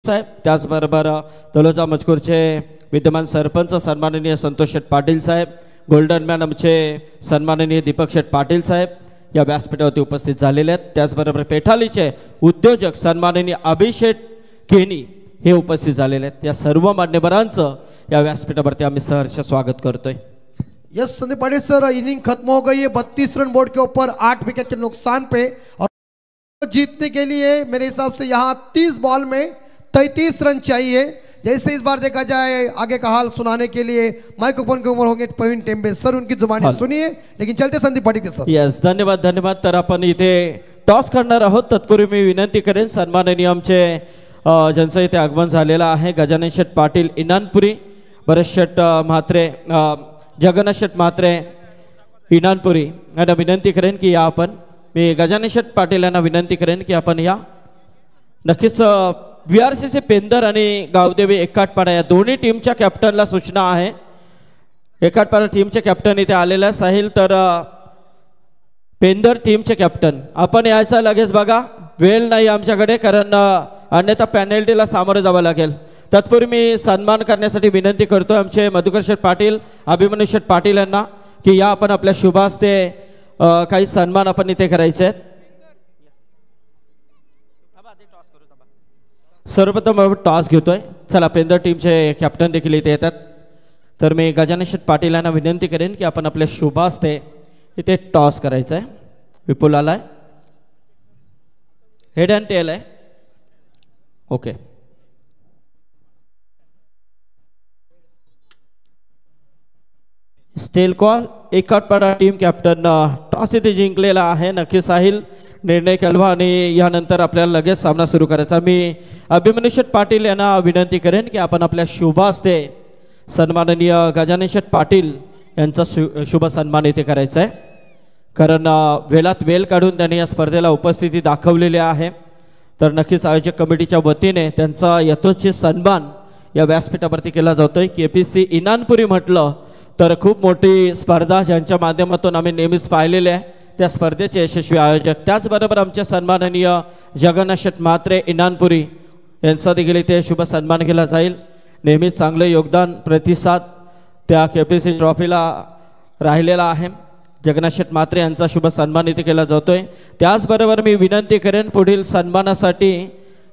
साहेब, त्याचबरोबर तलोजा मजकूरचे विद्यमान सरपंच सन्माननीय संतोष शेठ पाटील साहेब, गोल्डन मॅन आमचे सन्माननीय दीपक शेठ पाटील साहेब या व्यासपीठावरती उपस्थित झालेले आहेत. त्याचबरोबर पेठालीचे उद्योजक सन्माननीय अभिषेक केनी हे उपस्थित झालेले आहेत. या सर्व मान्यवरांचं या व्यासपीठावरती आम्ही सहर्ष स्वागत करतोय. Yes Sandeep Patil sir, inning खत्म हो गई है 32 रन बोर्ड के ऊपर 8 विकेट के नुकसान पे, और जीतने के लिए मेरे हिसाब से यहाँ 30 बॉल में 33 रन चाहिए. जैसे इस बार देखा जाए आगे का हाल सुनाने के लिए माइक्रोफोन के ऊपर होंगे प्रवीण टेम्बे सर, उनकी जुबानी सुनिए. लेकिन चलते संदीप पाटिल के सर. यस, धन्यवाद धन्यवाद. तर आपण इथे टॉस करणार आहोत. तत्पूर्वी मी विनंती करेन सन्माननीय आमचे ज्यांचं इथे आगमन झालेलं आहे गजानन शेठ पाटील इनानपुरी, भरत शेठ म्हात्रे, जगन्नाथ शेठ म्हात्रे इनानपुरी यांना विनंती करेन की या आपण, मी गजानन शेठ पाटील यांना विनंती करेन की आपण या नक्कीच VRCC पेंदर आणि गावदेवी एकाटपाडा या दोन्ही टीमच्या कॅप्टनला सूचना आहे. एकाटपाडा टीमचे कॅप्टन इथे आलेला आहे साहिल, तर पेंदर टीमचे कॅप्टन आपण यायचा लगेच बघा, वेळ नाही आमच्याकडे, कारण अन्यथा पेनल्टीला सामोरे जावं लागेल. तत्पूर्वी मी सन्मान करण्यासाठी विनंती करतो आमचे मधुकर शेठ पाटील, अभिमन्यू शेठ पाटील यांना की या आपण आपल्या शुभ हस्ते काही सन्मान आपण इथे करायचे आहेत. सर्वप्रथम टॉस घेतोय. चला, पेंदर टीमचे कॅप्टन देखील इथे येतात. तर मी गजानन शेठ पाटील यांना विनंती करेन की आपण आपल्या शुभ हस्ते इथे टॉस करायचं आहे. विपुल आलाय, हेड अँड टेल आहे. ओके, स्टेल कॉल. एकाटपाडा टीम कॅप्टन टॉस इथे जिंकलेला आहे. नक्की साहिल निर्णय केलवा आणि यानंतर आपल्याला लगेच सामना सुरू करायचा. मी अभिमन्यू शेठ पाटील यांना विनंती करेन की आपण आपल्या शुभ हस्ते सन्माननीय गजानन शेठ पाटील यांचा शुभ सन्मान इथे करायचा आहे, कारण वेळात वेळ काढून त्यांनी या स्पर्धेला उपस्थिती दाखवलेली आहे. तर नक्कीच आयोजक कमिटीच्या वतीने त्यांचा यथोचित सन्मान या व्यासपीठावरती केला जातोय. KPC इनानपुरी म्हटलं तर खूप मोठी स्पर्धा ज्यांच्या माध्यमातून आम्ही नेहमीच पाहिलेले आहे, त्या स्पर्धेचे यशस्वी आयोजक. त्याचबरोबर आमचे सन्माननीय जगन्नाथ शेठ म्हात्रे इनानपुरी यांचा देखील इथे शुभ सन्मान केला जाईल. नेहमीच चांगले योगदान प्रतिसाद त्या KPC ट्रॉफीला राहिलेला आहे. जगन्नाथ शेठ म्हात्रे यांचा शुभ सन्मान इथे केला जातोय. त्याचबरोबर मी विनंती करेन पुढील सन्मानासाठी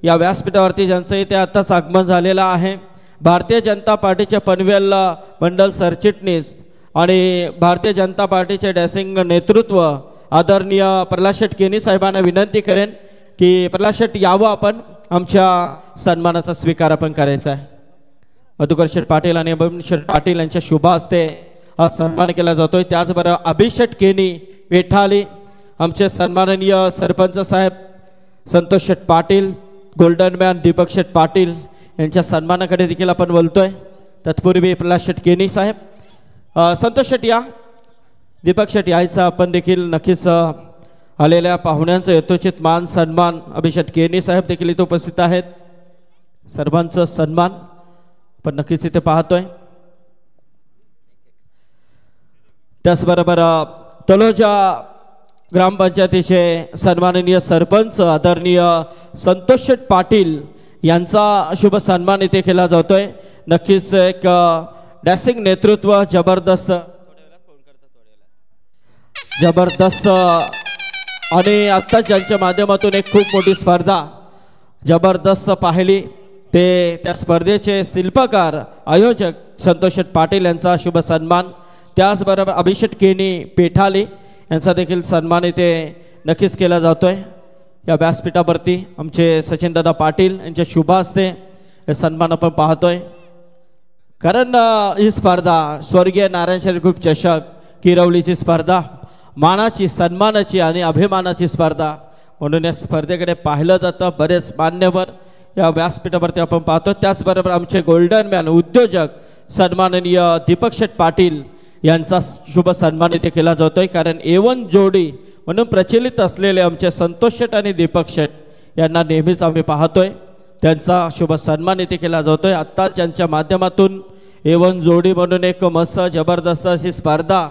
या व्यासपीठावरती ज्यांचं इथे आताच आगमन झालेलं आहे, भारतीय जनता पार्टीचे पनवेल मंडल सरचिटणीस आणि भारतीय जनता पार्टीचे डॅसिंग नेतृत्व आदरणीय प्रल्हाद शेठ केनी साहेबांना विनंती करेन की प्रल्हाद शेठ यावं, आपण आमच्या सन्मानाचा स्वीकार आपण करायचा आहे. मधुकर शेठ पाटील आणि अभिमन्यू शेठ पाटील यांच्या शुभ हस्ते हा सन्मान केला जातोय. त्याचबरोबर अभिषेक केनी पेठाली, आमचे सन्माननीय सरपंच साहेब संतोष शेठ पाटील, गोल्डन मॅन दीपक शेठ पाटील यांच्या सन्मानाकडे देखील आपण बोलतोय. तत्पूर्वी प्रल्हाद शेठ केनी साहेब, संतोष शेठ या, दीपक शेठ यायचा आपण देखील नक्कीच आलेल्या पाहुण्यांचं यथोचित मान सन्मान. अभिषेक केनी साहेब देखील इथे उपस्थित आहेत. सर्वांचं सन्मान आपण नक्कीच इथे पाहतोय. त्याचबरोबर तलोजा ग्रामपंचायतीचे सन्माननीय सरपंच आदरणीय संतोष शेठ पाटील यांचा शुभ सन्मान इथे केला जातोय. नक्कीच एक डॅसिंग नेतृत्व जबरदस्त आणि आत्ता ज्यांच्या माध्यमातून एक खूप मोठी स्पर्धा जबरदस्त पाहिली, ते त्या स्पर्धेचे शिल्पकार आयोजक संतोष शेठ पाटील यांचा शुभ सन्मान. त्याचबरोबर अभिषेक केनी पेठाली यांचा देखील सन्मान इथे नक्कीच केला जातोय. या व्यासपीठावरती आमचे सचिनदादा पाटील यांच्या शुभ हस्ते हे सन्मान आपण पाहतोय. कारण ही स्पर्धा स्वर्गीय नारायण शेठ ग्रुप चषक किरवलीची स्पर्धा, मानाची, सन्मानाची आणि अभिमानाची स्पर्धा म्हणून या स्पर्धेकडे पाहिलं जातं. बरेच मान्यवर या व्यासपीठावरती आपण पाहतो. त्याचबरोबर आमचे गोल्डन मॅन उद्योजक सन्माननीय दीपक शेठ पाटील यांचा शुभ सन्मान इथे केला जातोय. कारण A1 जोडी म्हणून प्रचलित असलेले आमचे संतोष शेठ आणि दीपक शेठ यांना नेहमीच आम्ही पाहतोय, त्यांचा शुभ सन्मान इथे केला जातोय. आत्ता ज्यांच्या माध्यमातून A1 जोडी म्हणून एक मस्त जबरदस्त अशी स्पर्धा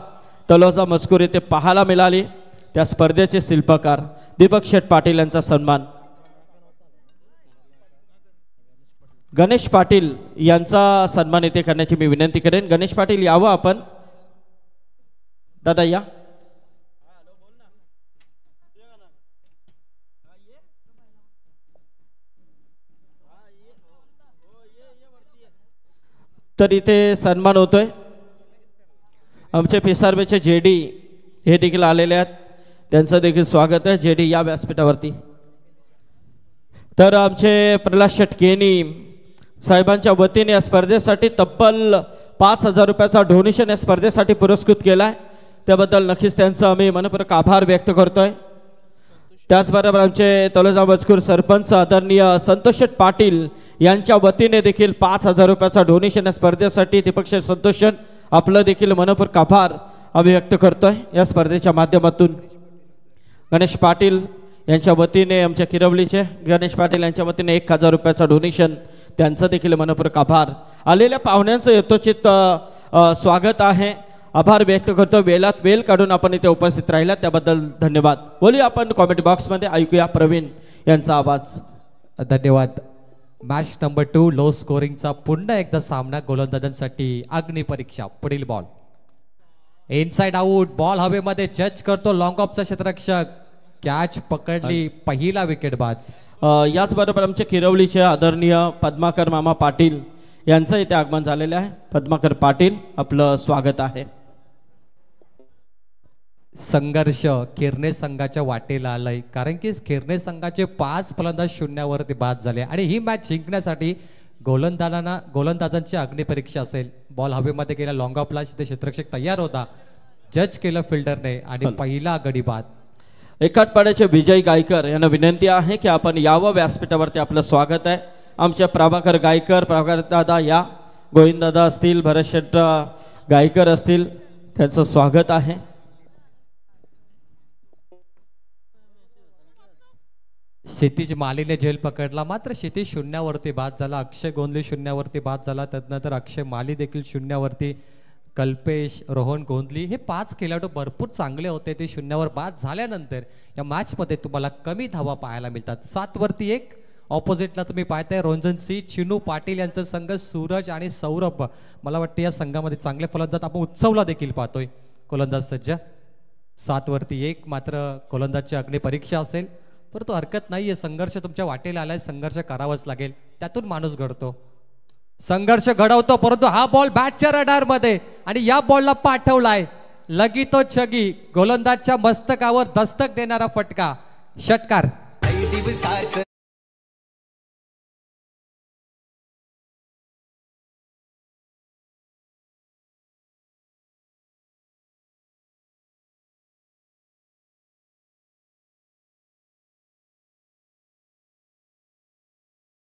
तलोजा मजकूर इथे पाहायला मिळाली, त्या स्पर्धेचे शिल्पकार दीपक शेठ पाटील यांचा सन्मान. गणेश पाटील यांचा सन्मान इथे करण्याची मी विनंती करेन. गणेश पाटील यावं आपण. दादा या. तर इथे सन्मान होतोय. आमचे पिसारबेचे जेडी हे देखील आलेले आहेत, त्यांचं देखील स्वागत आहे. जेडी या व्यासपीठावरती. तर आमचे प्रल्हाद शेटकेनी साहेबांच्या वतीने या स्पर्धेसाठी तब्बल 5,000 रुपयाचा डोनेशन या स्पर्धेसाठी पुरस्कृत केला आहे. त्याबद्दल नक्कीच त्यांचं आम्ही मनपूर्वक आभार व्यक्त करतोय. त्याचबरोबर आमचे तलोजा मजकूर सरपंच आदरणीय संतोष शेठ पाटील यांच्या वतीने देखील 5,000 रुपयाचा डोनेशन या स्पर्धेसाठी दीपक शेठ संतोषन आपलं देखील मनपूर्वक आभार आम्ही व्यक्त करतोय. या स्पर्धेच्या माध्यमातून गणेश पाटील यांच्या वतीने आमच्या किरवलीचे गणेश पाटील यांच्या वतीने 1,000 रुपयाचा डोनेशन, त्यांचं देखील मनपूर्वक आभार. आलेल्या पाहुण्यांचं यथोचित स्वागत आहे, आभार व्यक्त करतो. वेळात वेळ काढून आपण इथे उपस्थित राहिला त्याबद्दल धन्यवाद. बोलूया आपण कॉमेंट बॉक्समध्ये, ऐकूया प्रवीण यांचा आवाज. धन्यवाद. मॅच नंबर 2 लो स्कोरिंगचा पुन्हा एकदा सामना गोलंदाजांसाठी अग्नि परीक्षा. पुढील बॉल इनसाइड आउट, बॉल हवेमध्ये जज करतो लॉंग ऑफचा क्षेत्ररक्षक, कॅच पकडली, पहिला विकेट बाद. याचबरोबर आमचे किरवलीचे आदरणीय पद्माकर मामा पाटील यांचं इथे आगमन झालेलं आहे. पद्माकर पाटील आपलं स्वागत आहे. संघर्ष किरणे संघाच्या वाटेला आलाय, कारण की किरणे संघाचे 5 फलंदाज शून्यावरती बाद झाले आणि ही मॅच जिंकण्यासाठी गोलंदाजांची अग्निपरीक्षा असेल. बॉल हवेमध्ये गेला, लॉंग ऑफला क्षेत्ररक्षक तयार होता, जज केलं फिल्डरने आणि पहिला गडी बाद. एकाटपाड्याचे विजय गायकर यांना विनंती आहे की आपण यावं व्यासपीठावरती, आपलं स्वागत आहे. आमच्या प्रभाकर गायकर, प्रभाकर दादा या, गोविंद दादा असतील, भरत शेट गायकर असतील, त्यांचं स्वागत आहे. क्षितिज मालीने झेल पकडला, मात्र क्षितिज शून्यावरती बाद झाला. अक्षय गोंधली शून्यावरती बाद झाला, त्यानंतर अक्षय माली देखील शून्यावरती. कल्पेश, रोहन गोंधली हे 5 खेळाडू भरपूर चांगले होते, ते शून्यावर बाद झाल्यानंतर या मॅचमध्ये तुम्हाला कमी धावा पाहायला मिळतात. 7वरती 1. ऑपोजिटला तुम्ही पाहताय रोंजन सी, चिनू पाटील यांचा संघ, सूरज आणि सौरभ. मला वाटतं या संघामध्ये चांगले फलंदाज आपण उत्सवला देखील पाहतोय. गोलंदाज सज्ज. 7वरती 1. मात्र गोलंदाजची अग्निपरीक्षा असेल, परंतु हरकत नाहीये, संघर्ष तुमच्या वाटेला आलाय, संघर्ष करावाच लागेल, त्यातून माणूस घडतो, संघर्ष घडवतो. परंतु हा बॉल बॅटच्या रडार मध्ये आणि या बॉलला पाठवलाय लगीतो छगी, गोलंदाजच्या मस्तकावर दस्तक देणारा फटका, षटकार.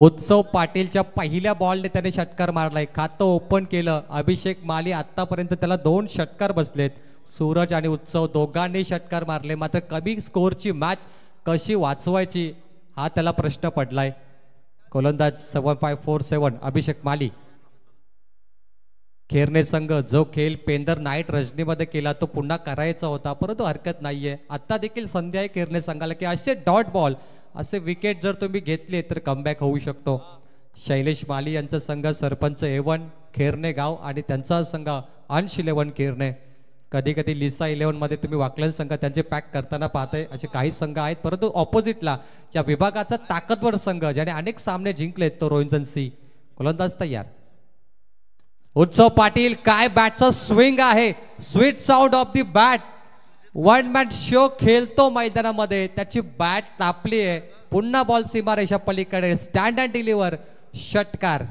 उत्सव पाटीलच्या पहिल्या बॉलने त्याने षटकार मारलाय, खातं ओपन केलं. अभिषेक माली आतापर्यंत त्याला 2 षटकार बसलेत. सूरज आणि उत्सव दोघांनी षटकार मारले, मात्र कमी स्कोरची मॅच कशी वाचवायची हा त्याला प्रश्न पडलाय. गोलंदाज 7547 अभिषेक माली. खेरणे संघ जो खेळ पेंदर नाईट रजनीमध्ये केला तो पुन्हा करायचा होता, परंतु हरकत नाहीये. आता देखील संधी आहे खेरणे संघाला की असे डॉट बॉल, असे विकेट जर तुम्ही घेतले तर कमबॅक होऊ शकतो. शैलेश माली यांचा संघ सरपंच A1 खेरणे गाव आणि त्यांचा संघ अंश 11 खेरणे. कधी कधी लिसा 11 मध्ये तुम्ही वाकलन संघ त्यांचे पॅक करताना पाहताय, असे काही संघ आहेत. परंतु ऑपोजिटला या विभागाचा ताकदवर संघ ज्याने अनेक सामने जिंकलेत तो रोंजन सी. गोलंदाज तयार. उत्सव पाटील, काय बॅटचा स्विंग आहे, sweet sound of the bat. 1 man show खेळतो मैदानामध्ये, त्याची बॅट तापली आहे. पुन्हा बॉल सीमारेषा पलीकडे, स्टँड अँड डिलिव्हर, षटकार.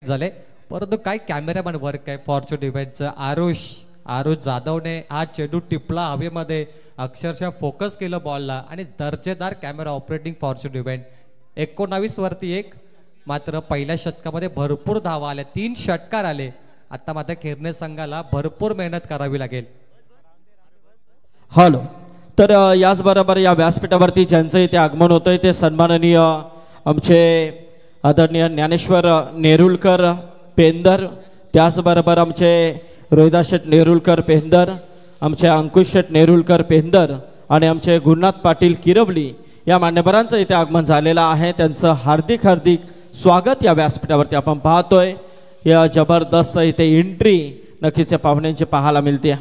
झाले, परंतु काय कॅमेरामॅन वर्क आहे फॉर्च्यून इव्हेंटचं. आरुष जाधवने हा चेंडू टिपला हवेमध्ये, अक्षरशः फोकस केलं बॉलला आणि दर्जेदार कॅमेरा ऑपरेटिंग फॉर्च्यून इव्हेंट. 19 वरती 1. मात्र पहिल्या षटकामध्ये भरपूर धावा आल्या, 3 षटकार आले. आता मात्र खेरणे संघाला भरपूर मेहनत करावी लागेल. हॅलो, तर याचबरोबर या व्यासपीठावरती ज्यांचं इथे आगमन होतंय ते सन्माननीय आमचे आदरणीय ज्ञानेश्वर नेरुलकर पेंदर, त्याचबरोबर आमचे रोहिदास शेठ नेरुलकर पेंदर, आमचे अंकुश शेठ नेरुलकर पेंदर आणि आमचे गुरुनाथ पाटील किरवली या मान्यवरांचं इथे आगमन झालेलं आहे. त्यांचं हार्दिक हार्दिक स्वागत या व्यासपीठावरती आपण पाहतोय. या जबरदस्त इथे एंट्री नक्कीच या पाहुण्यांची पाहायला मिळते.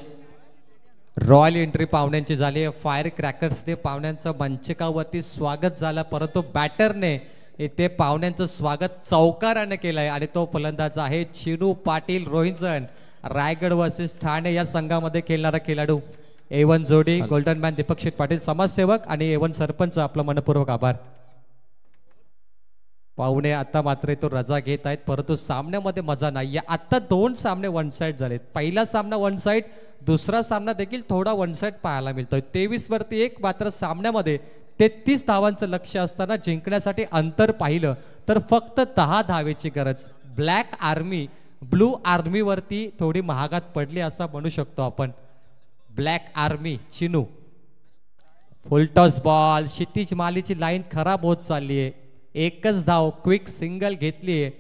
रॉयल एंट्री पाहुण्यांची झाली आहे. फायर क्रॅकर्सने पाहुण्यांचं मंचकावरती स्वागत झालं, परंतु बॅटरने इथे पाहुण्यांचं स्वागत चौकाराने केलं आहे आणि तो फलंदाज आहे चिनू पाटील रोहिंजन, रायगड वर्सेस ठाणे या संघामध्ये खेळणारा खेळाडू. A1 जोडी गोल्डन मॅन दीपक शेठ पाटील समाजसेवक आणि A1 सरपंच आपला मनपूर्वक आभार. पाहुणे आता मात्र तो रजा घेत आहेत, परंतु सामन्यामध्ये मजा नाही. आता 2 सामने वन साइड झालेत. पहिला सामना वन साइड, दुसरा सामना देखील थोडा वन साइड पाहायला मिळतोय. 23 वरती 1. मात्र सामन्यामध्ये 33 धावांचं लक्ष असताना जिंकण्यासाठी अंतर पाहिलं तर फक्त 10 धावेची गरज. ब्लू आर्मी वरती थोडी महागात पडली असं म्हणू शकतो आपण. Black army Chinu. Full toss ball, Kshitij मालीची लाईन खराब होत चालली आहे. एकच धाव, क्विक सिंगल घेतली आहे.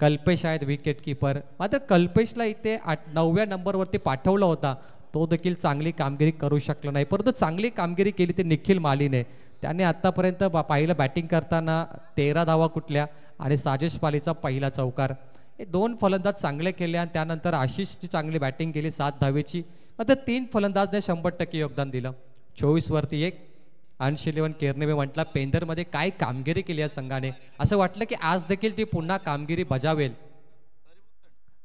कल्पेश आहेत विकेट किपर. मात्र कल्पेशला इथे 9व्या नंबरवरती पाठवला होता, तो देखील चांगली कामगिरी करू शकला नाही. परंतु चांगली कामगिरी केली ती निखिल मालीने. त्याने आतापर्यंत पाहिलं बॅटिंग करताना 13 धावा कुठल्या आणि साजेश पालीचा पहिला चौकार. हे 2 फलंदाज चांगले केले आणि त्यानंतर आशिषची चांगली बॅटिंग केली 7 धावेची. मात्र 3 फलंदाजने 100% योगदान दिलं. 24 वरती 1. अंश11 केरने मी म्हटलं पेंदरमध्ये काय कामगिरी केली या संघाने, असं वाटलं की आज देखील ती पुन्हा कामगिरी बजावेल.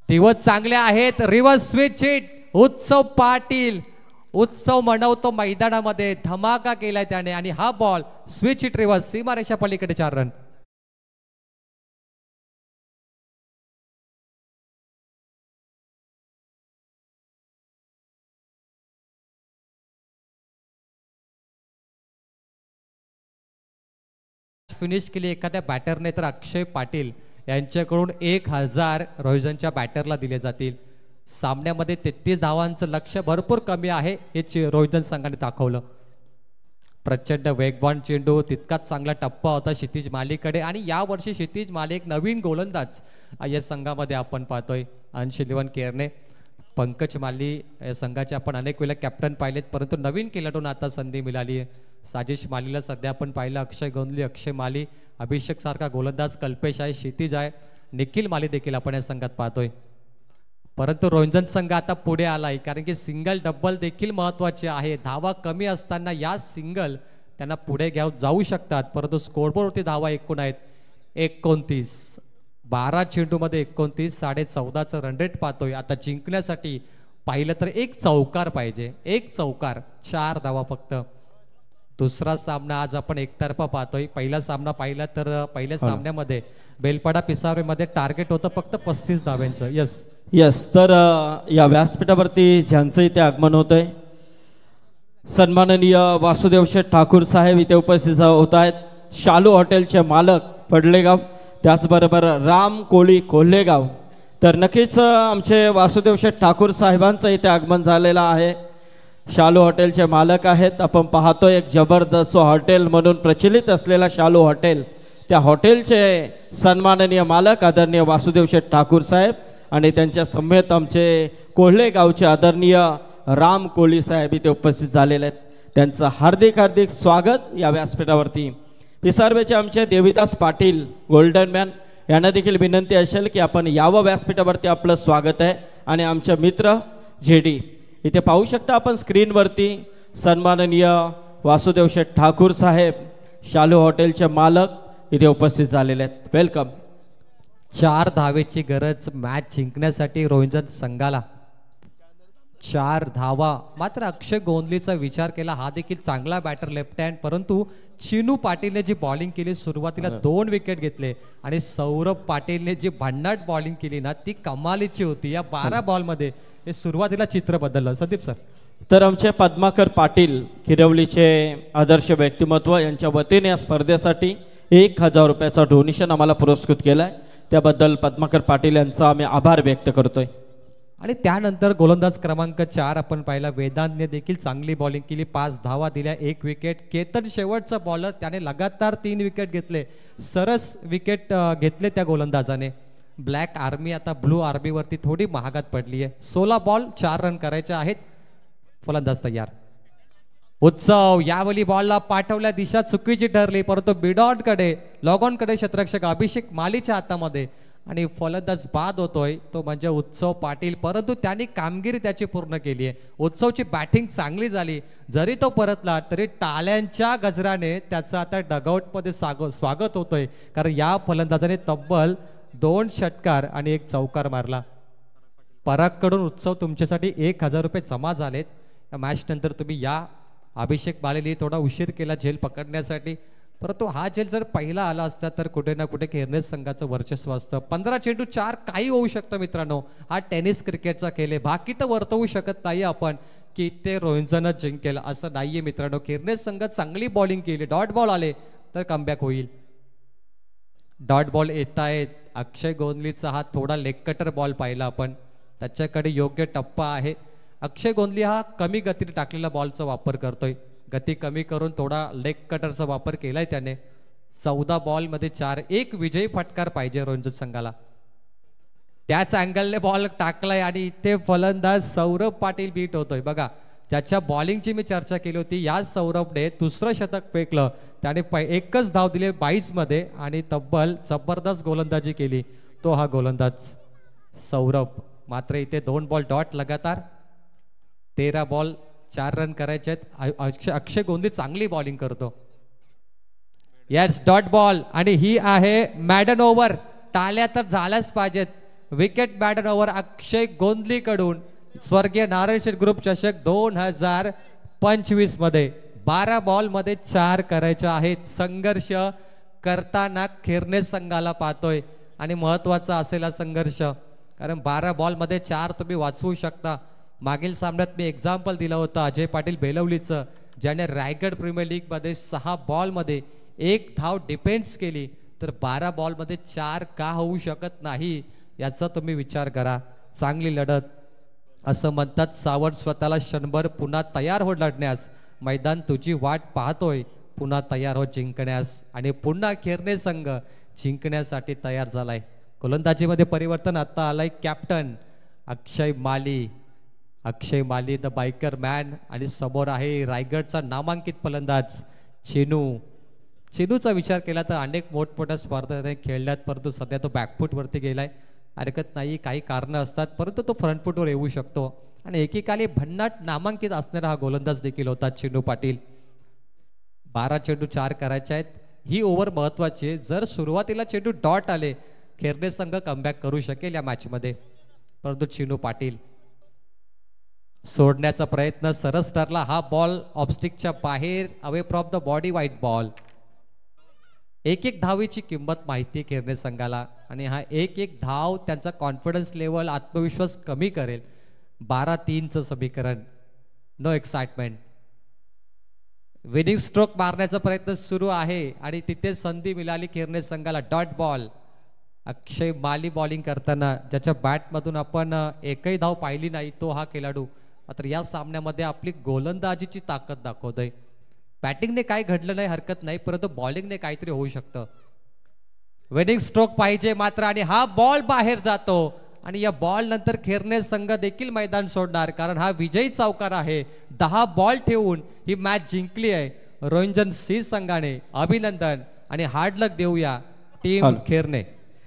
दिवस चांगले आहेत. Reverse switch hit. उत्सव पाटील उत्सव मनवतो मैदानामध्ये, धमाका केलाय त्याने आणि हा बॉल स्विच हिट रिव्हर्स, सीमारेषा पलीकडे 4 रन. फिनिश केली एखाद्या बॅटरने तर अक्षय पाटील यांच्याकडून 1000 रोहिजनच्या बॅटरला दिले जातील. सामन्यामध्ये 33 धावांचं लक्ष भरपूर कमी आहे हे रोहिजन संघाने दाखवलं. प्रचंड वेगवान चेंडू, तितकाच चांगला टप्पा होता क्षितिज मालीकडे आणि यावर्षी क्षितिज माली एक नवीन गोलंदाज या संघामध्ये आपण पाहतोय. अंश11 केरने, पंकज माली या संघाचे आपण अनेक वेळा कॅप्टन पाहिलेत, परंतु नवीन खेळाडूंना आता संधी मिळाली आहे. साजिश मालीला सध्या आपण पाहिलं, अक्षय गोंधली, अक्षय माली, अभिषेक सारखा गोलंदाज, कल्पेश आहे, क्षितिज आहे, निखिल माली देखील आपण या संघात पाहतोय. परंतु रोहिंजन संघ आता पुढे आलाय, कारण की सिंगल डबल देखील महत्वाचे आहे. धावा कमी असताना या सिंगल त्यांना पुढे जाऊ शकतात. परंतु स्कोरबोर्डवरती धावा एकूण आहेत 29. 12 चेंडूमध्ये 29, 14.5चं रन रेट पाहतोय. आता जिंकण्यासाठी पाहिलं तर 1 चौकार पाहिजे, 1 चौकार, 4 धावा फक्त. दुसरा सामना आज आपण एकतर्फा पाहतोय. पहिला सामना पाहिला तर पहिल्या सामन्यामध्ये बेलपाडा पिसावरेमध्ये टार्गेट होतं फक्त 35 धाव्यांचं. यस तर या व्यासपीठावरती ज्यांचं इथे आगमन होतंय सन्माननीय वासुदेव शेठ ठाकूर साहेब इथे उपस्थित होत आहेत. शालू हॉटेलचे मालक पडलेगाव, त्याचबरोबर राम कोळी कोल्हेगाव. तर नक्कीच आमचे वासुदेव शेठ ठाकूर साहेबांचं इथे आगमन झालेलं आहे. शालू हॉटेलचे मालक आहेत. आपण पाहतोय एक जबरदस्त हॉटेल म्हणून प्रचलित असलेला शालू हॉटेल, त्या हॉटेलचे सन्माननीय मालक आदरणीय वासुदेव शेठ ठाकूर साहेब आणि त्यांच्या समेत आमचे कोल्हे गावचे आदरणीय राम कोळी साहेब इथे उपस्थित झालेले आहेत. त्यांचं हार्दिक हार्दिक स्वागत या व्यासपीठावरती. पिसारवेचे आमचे देविदास पाटील गोल्डन मॅन यांना देखील विनंती असेल की आपण यावं व्यासपीठावरती, आपलं स्वागत आहे. आणि आमचे मित्र जेडी इथे पाहू शकता आपण स्क्रीनवरती सन्माननीय वासुदेव शेठ ठाकूर साहेब शालू हॉटेलचे मालक इथे उपस्थित झालेले आहेत. वेलकम. 4 धावेची गरज मॅच जिंकण्यासाठी रोहिंजन संघाला. 4 धावा. मात्र अक्षय गोंधलीचा विचार केला, हा देखील चांगला बॅटर लेफ्ट हँड, परंतु चिनू पाटीलने जी बॉलिंग केली सुरुवातीला 2 विकेट घेतले आणि सौरभ पाटीलने जी भन्नाट बॉलिंग केली ना ती कमालीची होती. या 12 बॉलमध्ये हे सुरुवातीला चित्र बदललं. संदीप सर. तर आमचे पद्माकर पाटील किरवलीचे आदर्श व्यक्तिमत्व यांच्या वतीने या स्पर्धेसाठी 1000 रुपयाचा डोनेशन आम्हाला पुरस्कृत केलाय. त्याबद्दल पद्माकर पाटील यांचा आम्ही आभार व्यक्त करतोय. आणि त्यानंतर गोलंदाज क्रमांक 4 आपण पाहिला, वेदांतने देखील चांगली बॉलिंग केली, 5 धावा दिल्या, 1 विकेट. केतन शेवटचा बॉलर, त्याने लगातार 3 विकेट घेतले, सरस विकेट घेतले त्या गोलंदाजाने. ब्लॅक आर्मी आता ब्लू आर्मी वरती थोडी महागात पडली आहे. 16 बॉल 4 रन करायचे आहेत. फलंदाज तयार. उत्सव यावेळी बॉलला पाठवल्या दिशा चुकीची ठरली, परंतु बिडॉन कडे लॉगॉन कडे क्षेत्ररक्षक अभिषेक मालीच्या हातामध्ये आणि फलंदाज बाद होतोय तो म्हणजे उत्सव पाटील, परंतु त्यांनी कामगिरी त्याची पूर्ण केली आहे. उत्सवची बॅटिंग चांगली झाली, जरी तो परतला तरी टाळ्यांच्या गजराने त्याचं आता डगआउटमध्ये स्वागत होतोय, कारण या फलंदाजाने तब्बल 2 षटकार आणि 1 चौकार मारला. परागकडून उत्सव तुमच्यासाठी 1000 रुपये जमा झालेत. या मॅच नंतर तुम्ही या. अभिषेक बालेली थोडा उशीर केला झेल पकडण्यासाठी, परंतु हा झेल जर पहिला आला असता तर कुठे ना कुठे केरनेस संघाचं वर्चस्व असतं. 15 चेंडू 4 काही होऊ शकतं मित्रांनो. हा टेनिस क्रिकेटचा खेळ आहे, बाकी तर वर्तवू शकत नाही आपण की ते रोहिंजनच जिंकेल असं नाहीये मित्रांनो. केरनेस संघ चांगली बॉलिंग केली, डॉट बॉल आले तर कमबॅक होईल. डॉट बॉल येत आहेत. अक्षय गोंधलीचा हा थोडा लेग कटर बॉल पाहिला आपण, त्याच्याकडे योग्य टप्पा आहे. अक्षय गोंधली हा कमी गतीने टाकलेला बॉलचा वापर करतोय, गती कमी करून थोडा लेग कटरचा वापर केलाय त्याने. 14 बॉलमध्ये 4, 1 विजयी फटकार पाहिजे रोहिंजन संघाला. त्याच अँगलने बॉल टाकलाय आणि इथे फलंदाज सौरभ पाटील बीट होतोय. बघा, ज्याच्या बॉलिंगची मी चर्चा केली होती, या सौरभने 2रं शतक फेकलं, त्याने 1च धाव दिले 22 मध्ये आणि तब्बल जबरदस्त गोलंदाजी केली, तो हा गोलंदाज सौरभ. मात्र इथे 2 बॉल डॉट लगातार, 13 बॉल 4 रन करायचे आहेत. अक्षय गोंधली चांगली बॉलिंग करतो. यस, डॉट बॉल आणि ही आहे मॅडन ओव्हर. टाळ्या तर झाल्याच पाहिजेत. विकेट मॅडन ओव्हर अक्षय गोंधली कडून स्वर्गीय नारायण शेठ ग्रुप चषक 2025 मध्ये 12 बॉल मध्ये 4 करायचे आहेत. संघर्ष करताना केरनेस संघाला पाहतोय आणि महत्वाचा असेल हा संघर्ष, कारण 12 बॉल मध्ये 4 तुम्ही वाचवू शकता. मागील सामन्यात मी एक्झाम्पल दिलं होतं अजय पाटील बेलवलीचं, ज्याने रायगड प्रीमियर लीग मध्ये 6 बॉल मध्ये 1 धाव डिफेन्स केली, तर 12 बॉल मध्ये 4 का होऊ शकत नाही याचा तुम्ही विचार करा. चांगली लढत. असं म्हणतात सावंत स्वतःला क्षणभर पुन्हा तयार हो लढण्यास, मैदान तुझी वाट पाहतोय पुन्हा तयार हो जिंकण्यास, आणि पुन्हा केरनेस संघ जिंकण्यासाठी तयार झालाय. गोलंदाजीमध्ये परिवर्तन आता आलाय. Captain Akshay Mali, Akshay Mali the biker man, आणि समोर आहे रायगडचा नामांकित फलंदाज चेनू. चेनूचा विचार केला तर अनेक मोठमोठ्या स्पर्धा खेळल्यात, परंतु सध्या तो बॅकफूटवरती गेलाय. हरकत नाही, काही कारणं असतात, परंतु तो फ्रंटफूटवर येऊ शकतो. आणि एकेकाली भन्नाट नामांकित असणारा हा गोलंदाज देखील होता चेनू पाटील. 12 चेंडू 4 करायचे आहेत. ही ओव्हर महत्वाची आहे. जर सुरुवातीला चेंडू डॉट आले, केरनेस संघ कमबॅक करू शकेल या मॅचमध्ये, परंतु चेनू पाटील सोडण्याचा प्रयत्न सरस ठरला. हा बॉल ऑफस्टिकच्या बाहेर, away from the body, white ball. 1-1 धावीची किंमत माहिती आहे केरनेस संघाला, आणि हा 1-1 धाव त्यांचा कॉन्फिडन्स लेवल, आत्मविश्वास कमी करेल. 12-3चं समीकरण, नो एक्साइटमेंट. विनिंग स्ट्रोक मारण्याचा प्रयत्न सुरू आहे आणि तिथे संधी मिळाली केरनेस संघाला. Dot ball. Akshay Mali bowling करताना ज्याच्या बॅटमधून आपण एकही धाव पाहिली नाही, तो हा खेळाडू मात्र या सामन्यामध्ये आपली गोलंदाजीची ताकद दाखवतोय. बॅटिंगने काय घडलं नाही हरकत नाही, परंतु बॉलिंगने काहीतरी होऊ शकतं. विनिंग स्ट्रोक पाहिजे मात्र, आणि हा बॉल बाहेर जातो, आणि या बॉल नंतर केरनेस संघ देखील मैदान सोडणार, कारण हा विजयी चौकार आहे. 10 बॉल ठेवून ही मॅच जिंकली आहे रोहिंजन सी संघाने. अभिनंदन आणि हार्ड लक देऊया टीम केरने.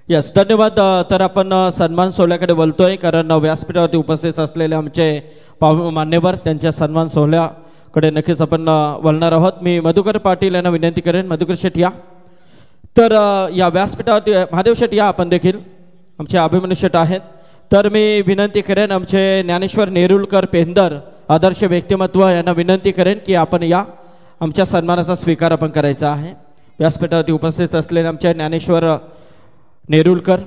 यस, धन्यवाद. तर आपण सन्मान सोहळ्याकडे बोलतोय, कारण व्यासपीठावरती उपस्थित असलेले आमचे मान्यवर त्यांच्या सन्मान सोहळ्याकडे नक्कीच आपण बोलणार आहोत. मी मधुकर पाटील यांना विनंती करेन, मधुकर शेठ या. तर या व्यासपीठावरती महादेव शेठ या, आपण देखील आमचे अभिमन्यू शेठ आहेत. तर मी विनंती करेन आमचे ज्ञानेश्वर नेरुलकर पेंदर आदर्श व्यक्तिमत्व यांना विनंती करेन की आपण या आमच्या सन्मानाचा स्वीकार आपण करायचा आहे. व्यासपीठावरती उपस्थित असलेले आमचे ज्ञानेश्वर नेरुलकर